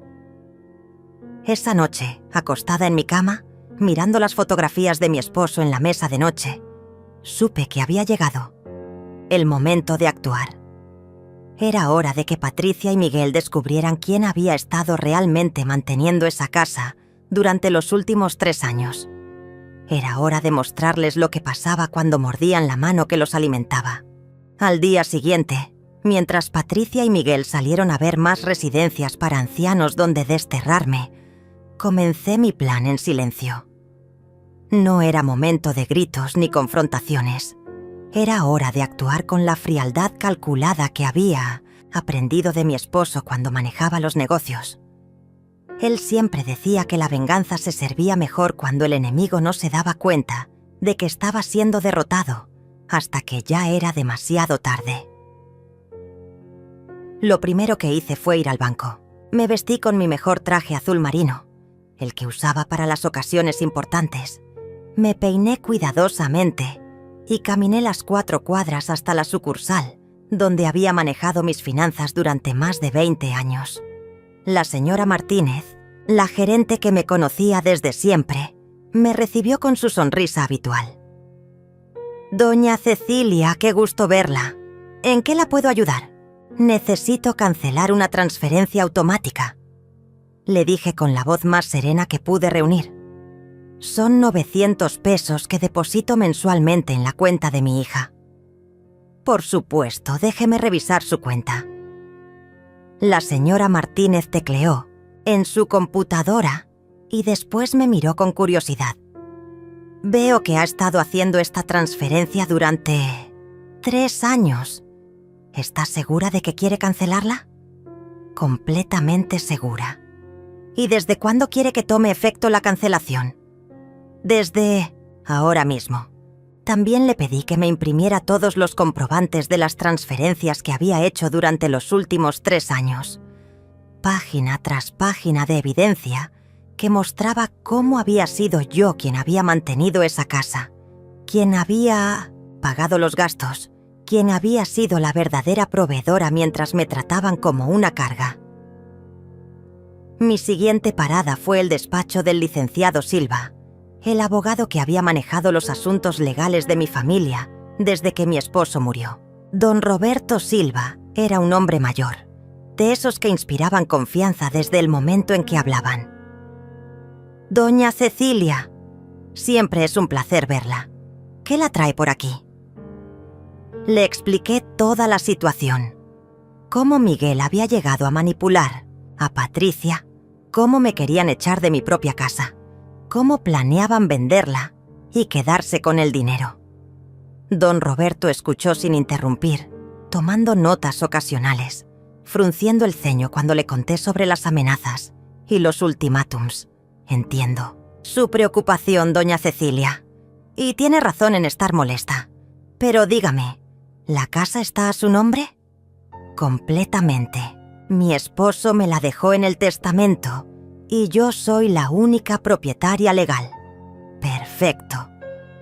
Esa noche, acostada en mi cama, mirando las fotografías de mi esposo en la mesa de noche, supe que había llegado el momento de actuar. Era hora de que Patricia y Miguel descubrieran quién había estado realmente manteniendo esa casa durante los últimos 3 años. Era hora de mostrarles lo que pasaba cuando mordían la mano que los alimentaba. Al día siguiente, mientras Patricia y Miguel salieron a ver más residencias para ancianos donde desterrarme, comencé mi plan en silencio. No era momento de gritos ni confrontaciones. Era hora de actuar con la frialdad calculada que había aprendido de mi esposo cuando manejaba los negocios. Él siempre decía que la venganza se servía mejor cuando el enemigo no se daba cuenta de que estaba siendo derrotado, hasta que ya era demasiado tarde. Lo primero que hice fue ir al banco. Me vestí con mi mejor traje azul marino, el que usaba para las ocasiones importantes. Me peiné cuidadosamente y caminé las 4 cuadras hasta la sucursal, donde había manejado mis finanzas durante más de 20 años. La señora Martínez, la gerente que me conocía desde siempre, me recibió con su sonrisa habitual. «Doña Cecilia, qué gusto verla. ¿En qué la puedo ayudar? Necesito cancelar una transferencia automática», le dije con la voz más serena que pude reunir. «Son 900 pesos que deposito mensualmente en la cuenta de mi hija». «Por supuesto, déjeme revisar su cuenta». La señora Martínez tecleó en su computadora y después me miró con curiosidad. «Veo que ha estado haciendo esta transferencia durante 3 años. ¿Está segura de que quiere cancelarla?» «Completamente segura». «¿Y desde cuándo quiere que tome efecto la cancelación?» «Desde ahora mismo». También le pedí que me imprimiera todos los comprobantes de las transferencias que había hecho durante los últimos 3 años. Página tras página de evidencia que mostraba cómo había sido yo quien había mantenido esa casa, quien había pagado los gastos, quien había sido la verdadera proveedora mientras me trataban como una carga. Mi siguiente parada fue el despacho del licenciado Silva, el abogado que había manejado los asuntos legales de mi familia desde que mi esposo murió. Don Roberto Silva era un hombre mayor, de esos que inspiraban confianza desde el momento en que hablaban. «Doña Cecilia, siempre es un placer verla. ¿Qué la trae por aquí?» Le expliqué toda la situación. Cómo Miguel había llegado a manipular a Patricia, cómo me querían echar de mi propia casa, cómo planeaban venderla y quedarse con el dinero. Don Roberto escuchó sin interrumpir, tomando notas ocasionales, frunciendo el ceño cuando le conté sobre las amenazas y los ultimátums. Entiendo su preocupación, doña Cecilia, y tiene razón en estar molesta. Pero dígame, ¿la casa está a su nombre? Completamente. Mi esposo me la dejó en el testamento y yo soy la única propietaria legal. Perfecto.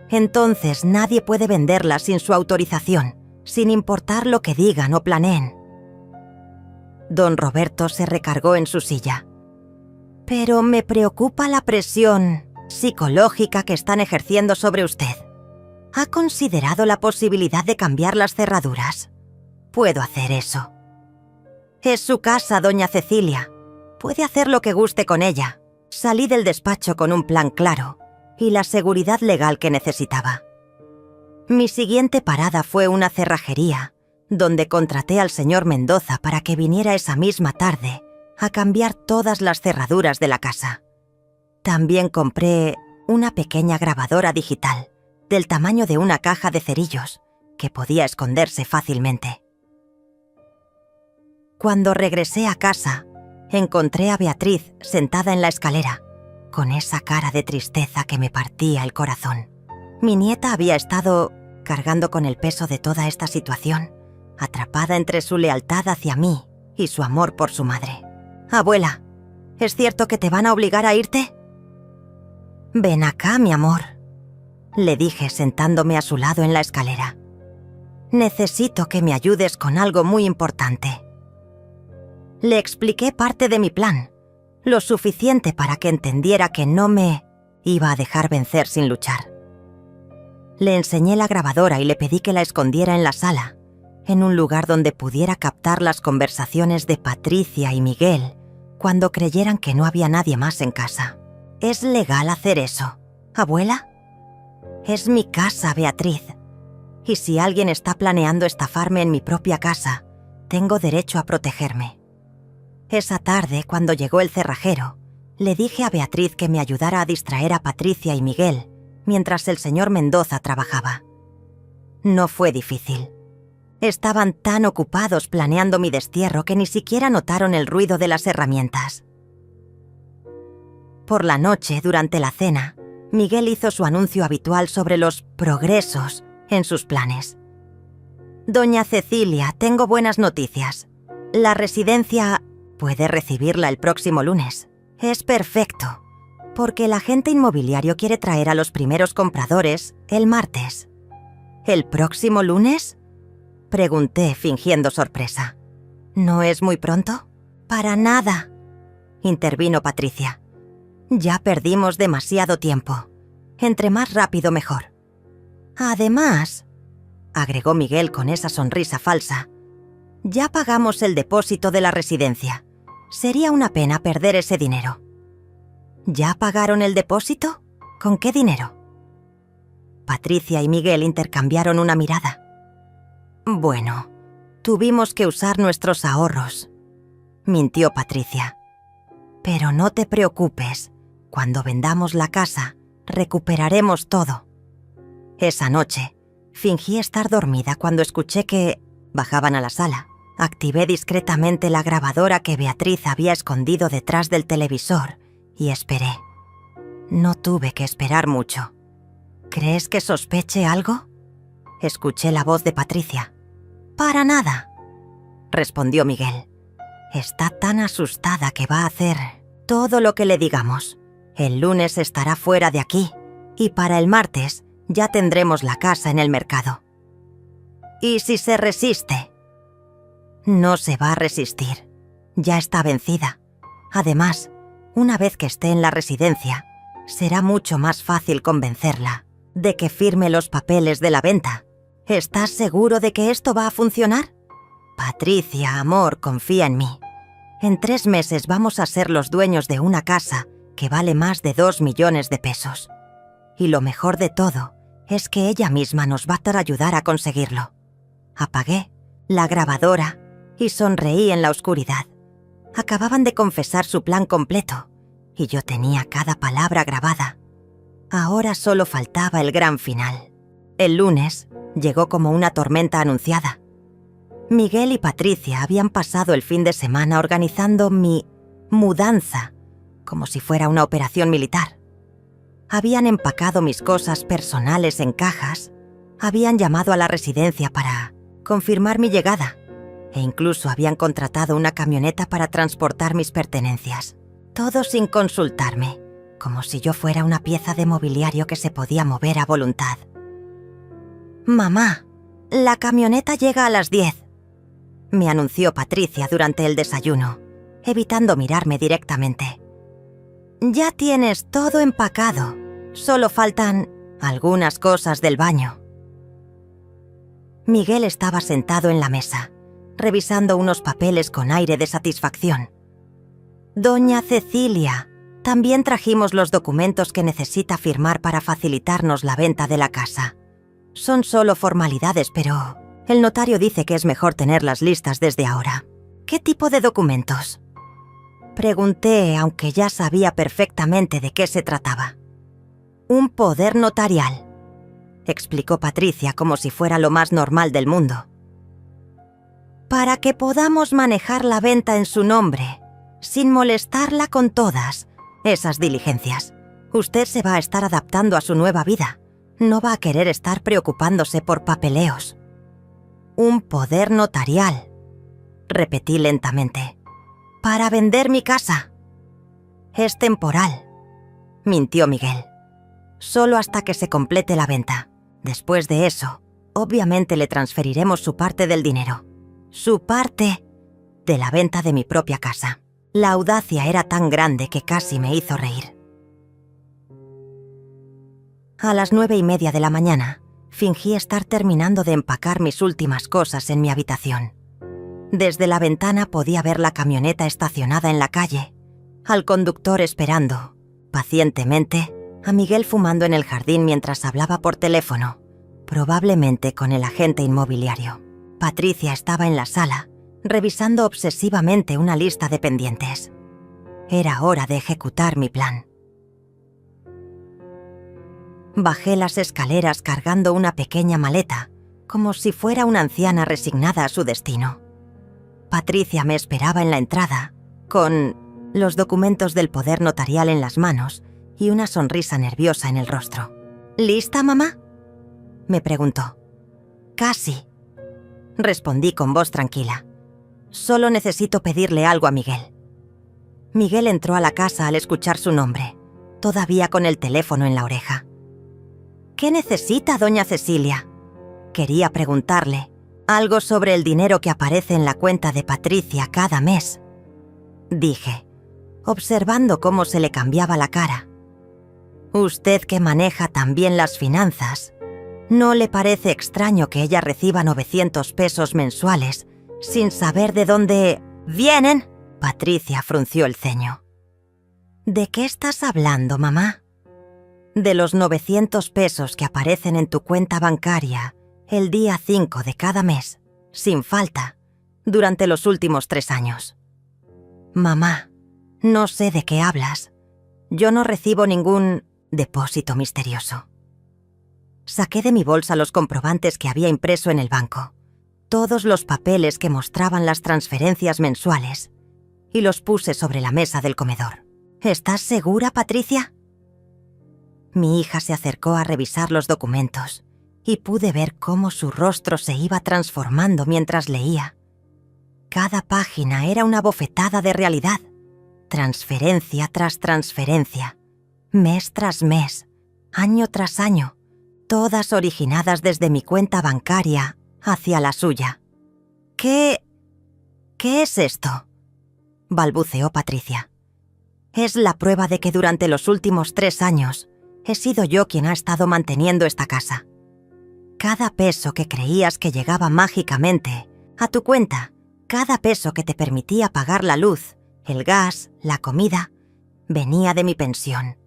Entonces nadie puede venderla sin su autorización, sin importar lo que digan o planeen. Don Roberto se recargó en su silla. Pero me preocupa la presión psicológica que están ejerciendo sobre usted. ¿Ha considerado la posibilidad de cambiar las cerraduras? Puedo hacer eso. Es su casa, doña Cecilia. Puede hacer lo que guste con ella. Salí del despacho con un plan claro y la seguridad legal que necesitaba. Mi siguiente parada fue una cerrajería, donde contraté al señor Mendoza para que viniera esa misma tarde a cambiar todas las cerraduras de la casa. También compré una pequeña grabadora digital, del tamaño de una caja de cerillos, que podía esconderse fácilmente. Cuando regresé a casa, encontré a Beatriz sentada en la escalera, con esa cara de tristeza que me partía el corazón. Mi nieta había estado cargando con el peso de toda esta situación, atrapada entre su lealtad hacia mí y su amor por su madre. «Abuela, ¿es cierto que te van a obligar a irte?» «Ven acá, mi amor», le dije sentándome a su lado en la escalera. «Necesito que me ayudes con algo muy importante». Le expliqué parte de mi plan, lo suficiente para que entendiera que no me iba a dejar vencer sin luchar. Le enseñé la grabadora y le pedí que la escondiera en la sala, en un lugar donde pudiera captar las conversaciones de Patricia y Miguel cuando creyeran que no había nadie más en casa. ¿Es legal hacer eso, abuela? Es mi casa, Beatriz. Y si alguien está planeando estafarme en mi propia casa, tengo derecho a protegerme. Esa tarde, cuando llegó el cerrajero, le dije a Beatriz que me ayudara a distraer a Patricia y Miguel mientras el señor Mendoza trabajaba. No fue difícil. Estaban tan ocupados planeando mi destierro que ni siquiera notaron el ruido de las herramientas. Por la noche, durante la cena, Miguel hizo su anuncio habitual sobre los progresos en sus planes. «Doña Cecilia, tengo buenas noticias. La residencia puede recibirla el próximo lunes. Es perfecto, porque el agente inmobiliario quiere traer a los primeros compradores el martes». «¿El próximo lunes?», pregunté fingiendo sorpresa. «¿No es muy pronto?» «Para nada», intervino Patricia. «Ya perdimos demasiado tiempo. Entre más rápido mejor». «Además», agregó Miguel con esa sonrisa falsa, «ya pagamos el depósito de la residencia. Sería una pena perder ese dinero». «¿Ya pagaron el depósito? ¿Con qué dinero?» Patricia y Miguel intercambiaron una mirada. «Bueno, tuvimos que usar nuestros ahorros», mintió Patricia. «Pero no te preocupes, cuando vendamos la casa, recuperaremos todo». Esa noche, fingí estar dormida cuando escuché que bajaban a la sala. Activé discretamente la grabadora que Beatriz había escondido detrás del televisor y esperé. No tuve que esperar mucho. «¿Crees que sospeche algo?», escuché la voz de Patricia. «Para nada», respondió Miguel. «Está tan asustada que va a hacer todo lo que le digamos. El lunes estará fuera de aquí y para el martes ya tendremos la casa en el mercado. ¿Y si se resiste? No se va a resistir. Ya está vencida. Además, una vez que esté en la residencia, será mucho más fácil convencerla de que firme los papeles de la venta. ¿Estás seguro de que esto va a funcionar? Patricia, amor, confía en mí. En 3 meses vamos a ser los dueños de una casa que vale más de 2 millones de pesos. Y lo mejor de todo es que ella misma nos va a ayudar a conseguirlo. Apagué la grabadora y sonreí en la oscuridad. Acababan de confesar su plan completo y yo tenía cada palabra grabada. Ahora solo faltaba el gran final. El lunes llegó como una tormenta anunciada. Miguel y Patricia habían pasado el fin de semana organizando mi mudanza, como si fuera una operación militar. Habían empacado mis cosas personales en cajas, habían llamado a la residencia para confirmar mi llegada e incluso habían contratado una camioneta para transportar mis pertenencias. Todo sin consultarme, como si yo fuera una pieza de mobiliario que se podía mover a voluntad. «Mamá, la camioneta llega a las 10», me anunció Patricia durante el desayuno, evitando mirarme directamente. «Ya tienes todo empacado, solo faltan algunas cosas del baño». Miguel estaba sentado en la mesa, revisando unos papeles con aire de satisfacción. «Doña Cecilia, también trajimos los documentos que necesita firmar para facilitarnos la venta de la casa. Son solo formalidades, pero el notario dice que es mejor tenerlas listas desde ahora». «¿Qué tipo de documentos?», pregunté, aunque ya sabía perfectamente de qué se trataba. «Un poder notarial», explicó Patricia como si fuera lo más normal del mundo. «Para que podamos manejar la venta en su nombre, sin molestarla con todas esas diligencias. Usted se va a estar adaptando a su nueva vida. No va a querer estar preocupándose por papeleos». «Un poder notarial», repetí lentamente. «Para vender mi casa». «Es temporal», mintió Miguel. «Solo hasta que se complete la venta. Después de eso, obviamente le transferiremos su parte del dinero. Su parte de la venta de mi propia casa». La audacia era tan grande que casi me hizo reír. A las 9:30 de la mañana, fingí estar terminando de empacar mis últimas cosas en mi habitación. Desde la ventana podía ver la camioneta estacionada en la calle, al conductor esperando, pacientemente, a Miguel fumando en el jardín mientras hablaba por teléfono, probablemente con el agente inmobiliario. Patricia estaba en la sala, revisando obsesivamente una lista de pendientes. Era hora de ejecutar mi plan. Bajé las escaleras cargando una pequeña maleta, como si fuera una anciana resignada a su destino. Patricia me esperaba en la entrada, con los documentos del poder notarial en las manos y una sonrisa nerviosa en el rostro. «¿Lista, mamá?», me preguntó. «Casi», respondí con voz tranquila. «Solo necesito pedirle algo a Miguel». Miguel entró a la casa al escuchar su nombre, todavía con el teléfono en la oreja. «¿Qué necesita, doña Cecilia?», quería preguntarle. «Algo sobre el dinero que aparece en la cuenta de Patricia cada mes», dije, observando cómo se le cambiaba la cara. «Usted que maneja tan bien las finanzas, ¿no le parece extraño que ella reciba 900 pesos mensuales sin saber de dónde vienen?» Patricia frunció el ceño. «¿De qué estás hablando, mamá?» «De los 900 pesos que aparecen en tu cuenta bancaria el día 5 de cada mes, sin falta, durante los últimos 3 años. «Mamá, no sé de qué hablas. Yo no recibo ningún depósito misterioso». Saqué de mi bolsa los comprobantes que había impreso en el banco, todos los papeles que mostraban las transferencias mensuales, y los puse sobre la mesa del comedor. «¿Estás segura, Patricia?». Mi hija se acercó a revisar los documentos y pude ver cómo su rostro se iba transformando mientras leía. Cada página era una bofetada de realidad, transferencia tras transferencia, mes tras mes, año tras año, todas originadas desde mi cuenta bancaria hacia la suya. ¿Qué es esto?, balbuceó Patricia. Es la prueba de que durante los últimos 3 años he sido yo quien ha estado manteniendo esta casa. Cada peso que creías que llegaba mágicamente a tu cuenta, cada peso que te permitía pagar la luz, el gas, la comida, venía de mi pensión,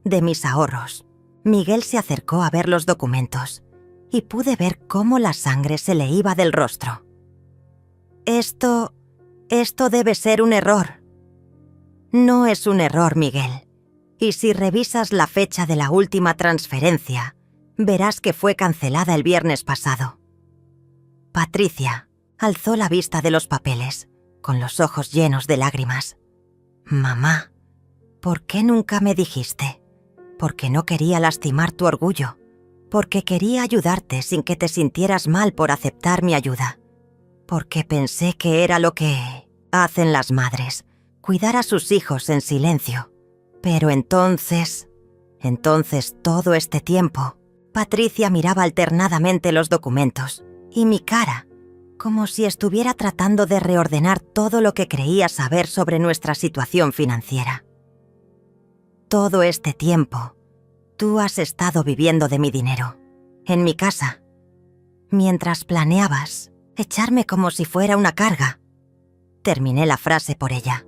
de mis ahorros. Miguel se acercó a ver los documentos y pude ver cómo la sangre se le iba del rostro. Esto debe ser un error. No es un error, Miguel. Y si revisas la fecha de la última transferencia, verás que fue cancelada el viernes pasado. Patricia alzó la vista de los papeles, con los ojos llenos de lágrimas. Mamá, ¿por qué nunca me dijiste? Porque no quería lastimar tu orgullo, porque quería ayudarte sin que te sintieras mal por aceptar mi ayuda, porque pensé que era lo que hacen las madres, cuidar a sus hijos en silencio. Pero entonces todo este tiempo, Patricia miraba alternadamente los documentos y mi cara, como si estuviera tratando de reordenar todo lo que creía saber sobre nuestra situación financiera. Todo este tiempo, tú has estado viviendo de mi dinero, en mi casa, mientras planeabas echarme como si fuera una carga. Terminé la frase por ella.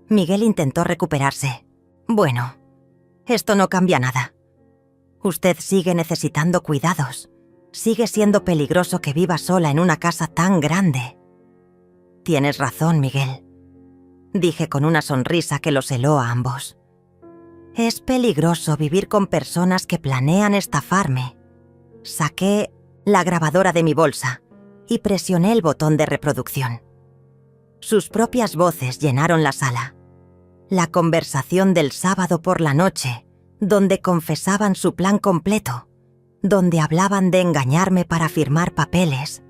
Miguel intentó recuperarse. Bueno, esto no cambia nada. Usted sigue necesitando cuidados. Sigue siendo peligroso que viva sola en una casa tan grande. Tienes razón, Miguel, dije con una sonrisa que los heló a ambos. Es peligroso vivir con personas que planean estafarme. Saqué la grabadora de mi bolsa y presioné el botón de reproducción. Sus propias voces llenaron la sala. La conversación del sábado por la noche, donde confesaban su plan completo, donde hablaban de engañarme para firmar papeles,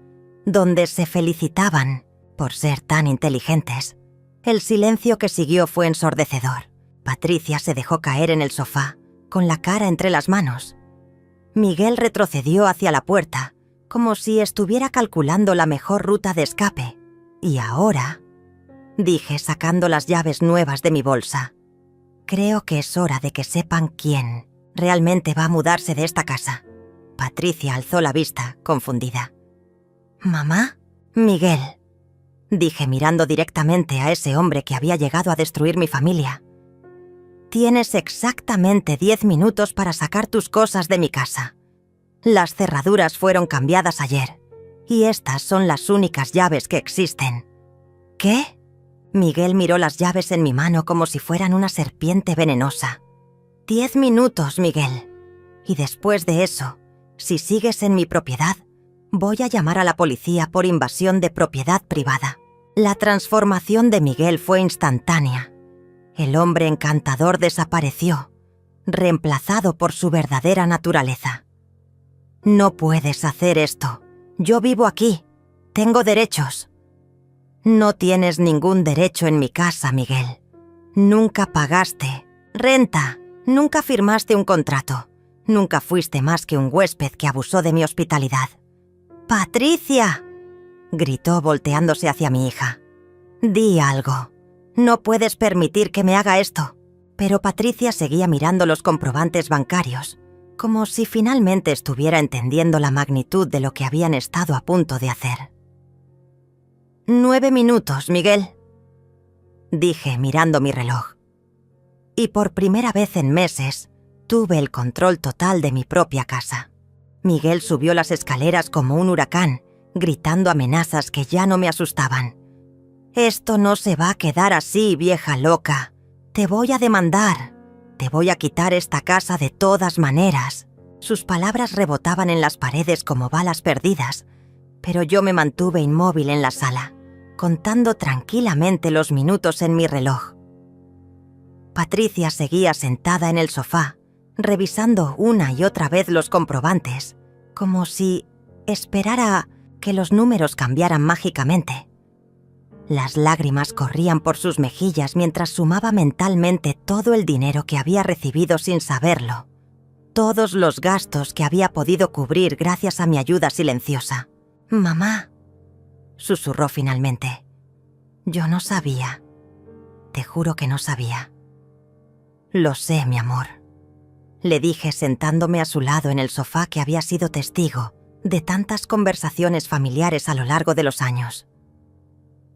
donde se felicitaban por ser tan inteligentes. El silencio que siguió fue ensordecedor. Patricia se dejó caer en el sofá, con la cara entre las manos. Miguel retrocedió hacia la puerta, como si estuviera calculando la mejor ruta de escape. Y ahora, dije sacando las llaves nuevas de mi bolsa, creo que es hora de que sepan quién realmente va a mudarse de esta casa. Patricia alzó la vista, confundida. ¿Mamá? Miguel, dije mirando directamente a ese hombre que había llegado a destruir mi familia. Tienes exactamente 10 minutos para sacar tus cosas de mi casa. Las cerraduras fueron cambiadas ayer, y estas son las únicas llaves que existen. ¿Qué? Miguel miró las llaves en mi mano como si fueran una serpiente venenosa. 10 minutos, Miguel. Y después de eso, si sigues en mi propiedad, voy a llamar a la policía por invasión de propiedad privada. La transformación de Miguel fue instantánea. El hombre encantador desapareció, reemplazado por su verdadera naturaleza. No puedes hacer esto. Yo vivo aquí. Tengo derechos. No tienes ningún derecho en mi casa, Miguel. Nunca pagaste renta. Nunca firmaste un contrato. Nunca fuiste más que un huésped que abusó de mi hospitalidad. ¡Patricia!, gritó volteándose hacia mi hija. Di algo. No puedes permitir que me haga esto. Pero Patricia seguía mirando los comprobantes bancarios, como si finalmente estuviera entendiendo la magnitud de lo que habían estado a punto de hacer. 9 minutos, Miguel, dije mirando mi reloj. Y por primera vez en meses, tuve el control total de mi propia casa. Miguel subió las escaleras como un huracán, gritando amenazas que ya no me asustaban. «Esto no se va a quedar así, vieja loca. Te voy a demandar. Te voy a quitar esta casa de todas maneras». Sus palabras rebotaban en las paredes como balas perdidas, pero yo me mantuve inmóvil en la sala, contando tranquilamente los minutos en mi reloj. Patricia seguía sentada en el sofá, revisando una y otra vez los comprobantes, como si esperara que los números cambiaran mágicamente. Las lágrimas corrían por sus mejillas mientras sumaba mentalmente todo el dinero que había recibido sin saberlo, todos los gastos que había podido cubrir gracias a mi ayuda silenciosa. «Mamá», susurró finalmente. «Yo no sabía. Te juro que no sabía». «Lo sé, mi amor», le dije sentándome a su lado en el sofá que había sido testigo de tantas conversaciones familiares a lo largo de los años.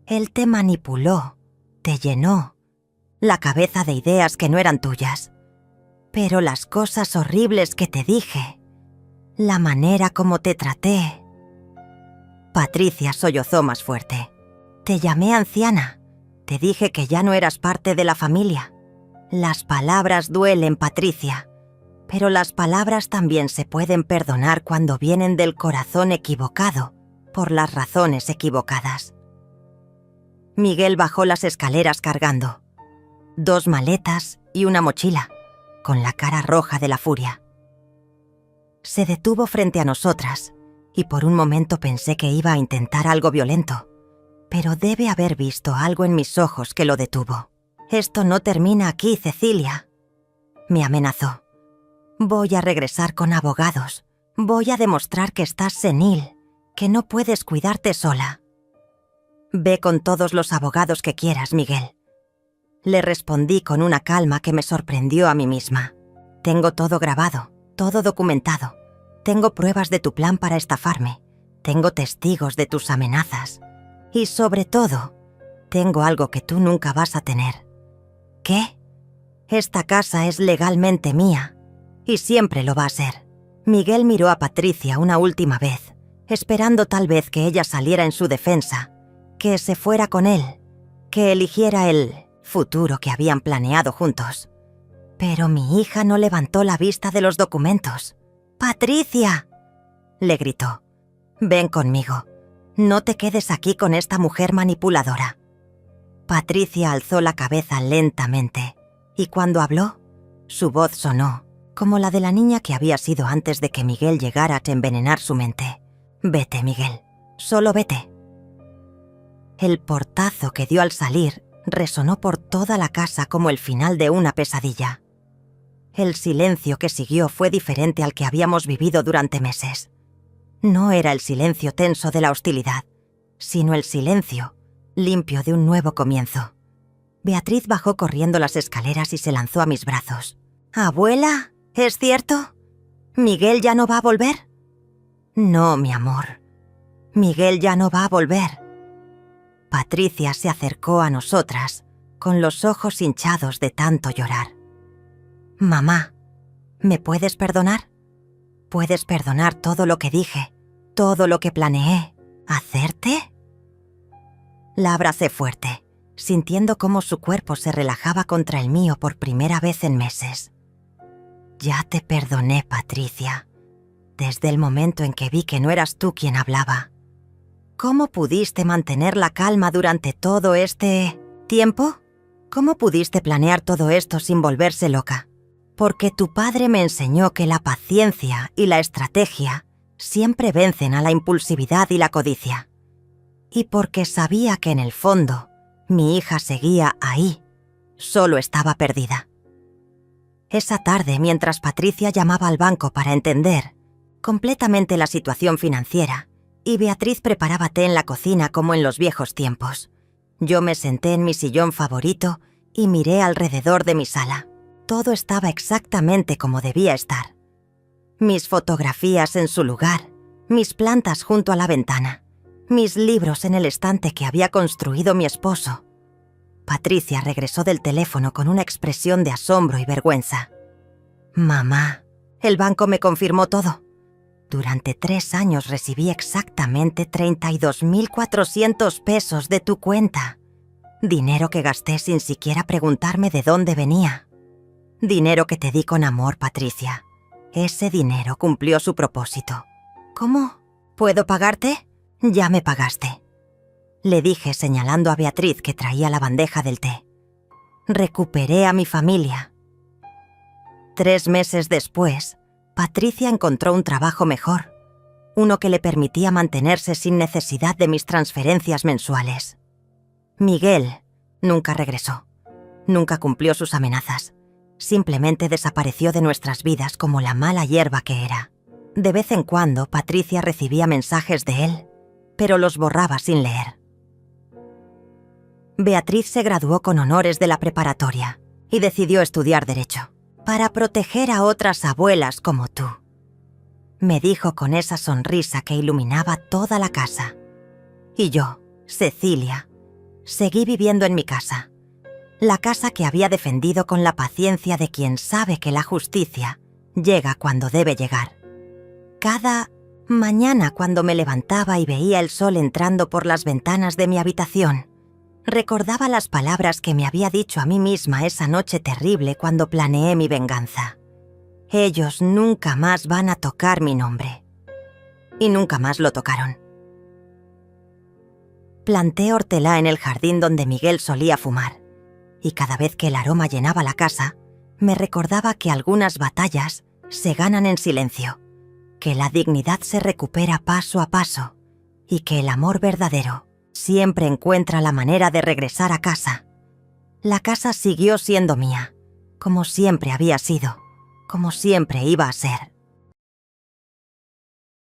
Él te manipuló, te llenó la cabeza de ideas que no eran tuyas. Pero las cosas horribles que te dije, la manera como te traté... Patricia sollozó más fuerte. Te llamé anciana. Te dije que ya no eras parte de la familia. Las palabras duelen, Patricia. Pero las palabras también se pueden perdonar cuando vienen del corazón equivocado, por las razones equivocadas. Miguel bajó las escaleras cargando 2 maletas y una mochila, con la cara roja de la furia. Se detuvo frente a nosotras, y por un momento pensé que iba a intentar algo violento, pero debe haber visto algo en mis ojos que lo detuvo. «Esto no termina aquí, Cecilia», me amenazó. «Voy a regresar con abogados. Voy a demostrar que estás senil, que no puedes cuidarte sola». «Ve con todos los abogados que quieras, Miguel», le respondí con una calma que me sorprendió a mí misma. «Tengo todo grabado, todo documentado. Tengo pruebas de tu plan para estafarme. Tengo testigos de tus amenazas. Y sobre todo, tengo algo que tú nunca vas a tener». «¿Qué?» «Esta casa es legalmente mía, y siempre lo va a ser». Miguel miró a Patricia una última vez, esperando tal vez que ella saliera en su defensa, que se fuera con él, que eligiera el futuro que habían planeado juntos. Pero mi hija no levantó la vista de los documentos. «¡Patricia!», le gritó. «Ven conmigo. No te quedes aquí con esta mujer manipuladora». Patricia alzó la cabeza lentamente, y cuando habló, su voz sonó como la de la niña que había sido antes de que Miguel llegara a envenenar su mente. «Vete, Miguel. Solo vete». El portazo que dio al salir resonó por toda la casa como el final de una pesadilla. El silencio que siguió fue diferente al que habíamos vivido durante meses. No era el silencio tenso de la hostilidad, sino el silencio limpio de un nuevo comienzo. Beatriz bajó corriendo las escaleras y se lanzó a mis brazos. «Abuela, ¿es cierto? ¿Miguel ya no va a volver?» «No, mi amor. Miguel ya no va a volver». Patricia se acercó a nosotras, con los ojos hinchados de tanto llorar. «Mamá, ¿me puedes perdonar? ¿Puedes perdonar todo lo que dije, todo lo que planeé hacerte?» La abracé fuerte, sintiendo cómo su cuerpo se relajaba contra el mío por primera vez en meses. «Ya te perdoné, Patricia, desde el momento en que vi que no eras tú quien hablaba. ¿Cómo pudiste mantener la calma durante todo este tiempo? ¿Cómo pudiste planear todo esto sin volverse loca? Porque tu padre me enseñó que la paciencia y la estrategia siempre vencen a la impulsividad y la codicia. Y porque sabía que en el fondo mi hija seguía ahí, solo estaba perdida». Esa tarde, mientras Patricia llamaba al banco para entender completamente la situación financiera, y Beatriz preparaba té en la cocina como en los viejos tiempos, yo me senté en mi sillón favorito y miré alrededor de mi sala. Todo estaba exactamente como debía estar. Mis fotografías en su lugar, mis plantas junto a la ventana, mis libros en el estante que había construido mi esposo. Patricia regresó del teléfono con una expresión de asombro y vergüenza. «Mamá, el banco me confirmó todo. Durante 3 años recibí exactamente 32.400 pesos de tu cuenta. Dinero que gasté sin siquiera preguntarme de dónde venía. Dinero que te di con amor, Patricia. Ese dinero cumplió su propósito. ¿Cómo? ¿Puedo pagarte? Ya me pagaste», le dije señalando a Beatriz que traía la bandeja del té. «Recuperé a mi familia». 3 meses después, Patricia encontró un trabajo mejor, uno que le permitía mantenerse sin necesidad de mis transferencias mensuales. Miguel nunca regresó. Nunca cumplió sus amenazas. Simplemente desapareció de nuestras vidas como la mala hierba que era. De vez en cuando, Patricia recibía mensajes de él, pero los borraba sin leer. Beatriz se graduó con honores de la preparatoria y decidió estudiar Derecho, para proteger a otras abuelas como tú. Me dijo con esa sonrisa que iluminaba toda la casa. Y yo, Cecilia, seguí viviendo en mi casa. La casa que había defendido con la paciencia de quien sabe que la justicia llega cuando debe llegar. Cada mañana, cuando me levantaba y veía el sol entrando por las ventanas de mi habitación, recordaba las palabras que me había dicho a mí misma esa noche terrible cuando planeé mi venganza. Ellos nunca más van a tocar mi nombre. Y nunca más lo tocaron. Planté hortelã en el jardín donde Miguel solía fumar, y cada vez que el aroma llenaba la casa, me recordaba que algunas batallas se ganan en silencio, que la dignidad se recupera paso a paso, y que el amor verdadero siempre encuentra la manera de regresar a casa. La casa siguió siendo mía, como siempre había sido, como siempre iba a ser.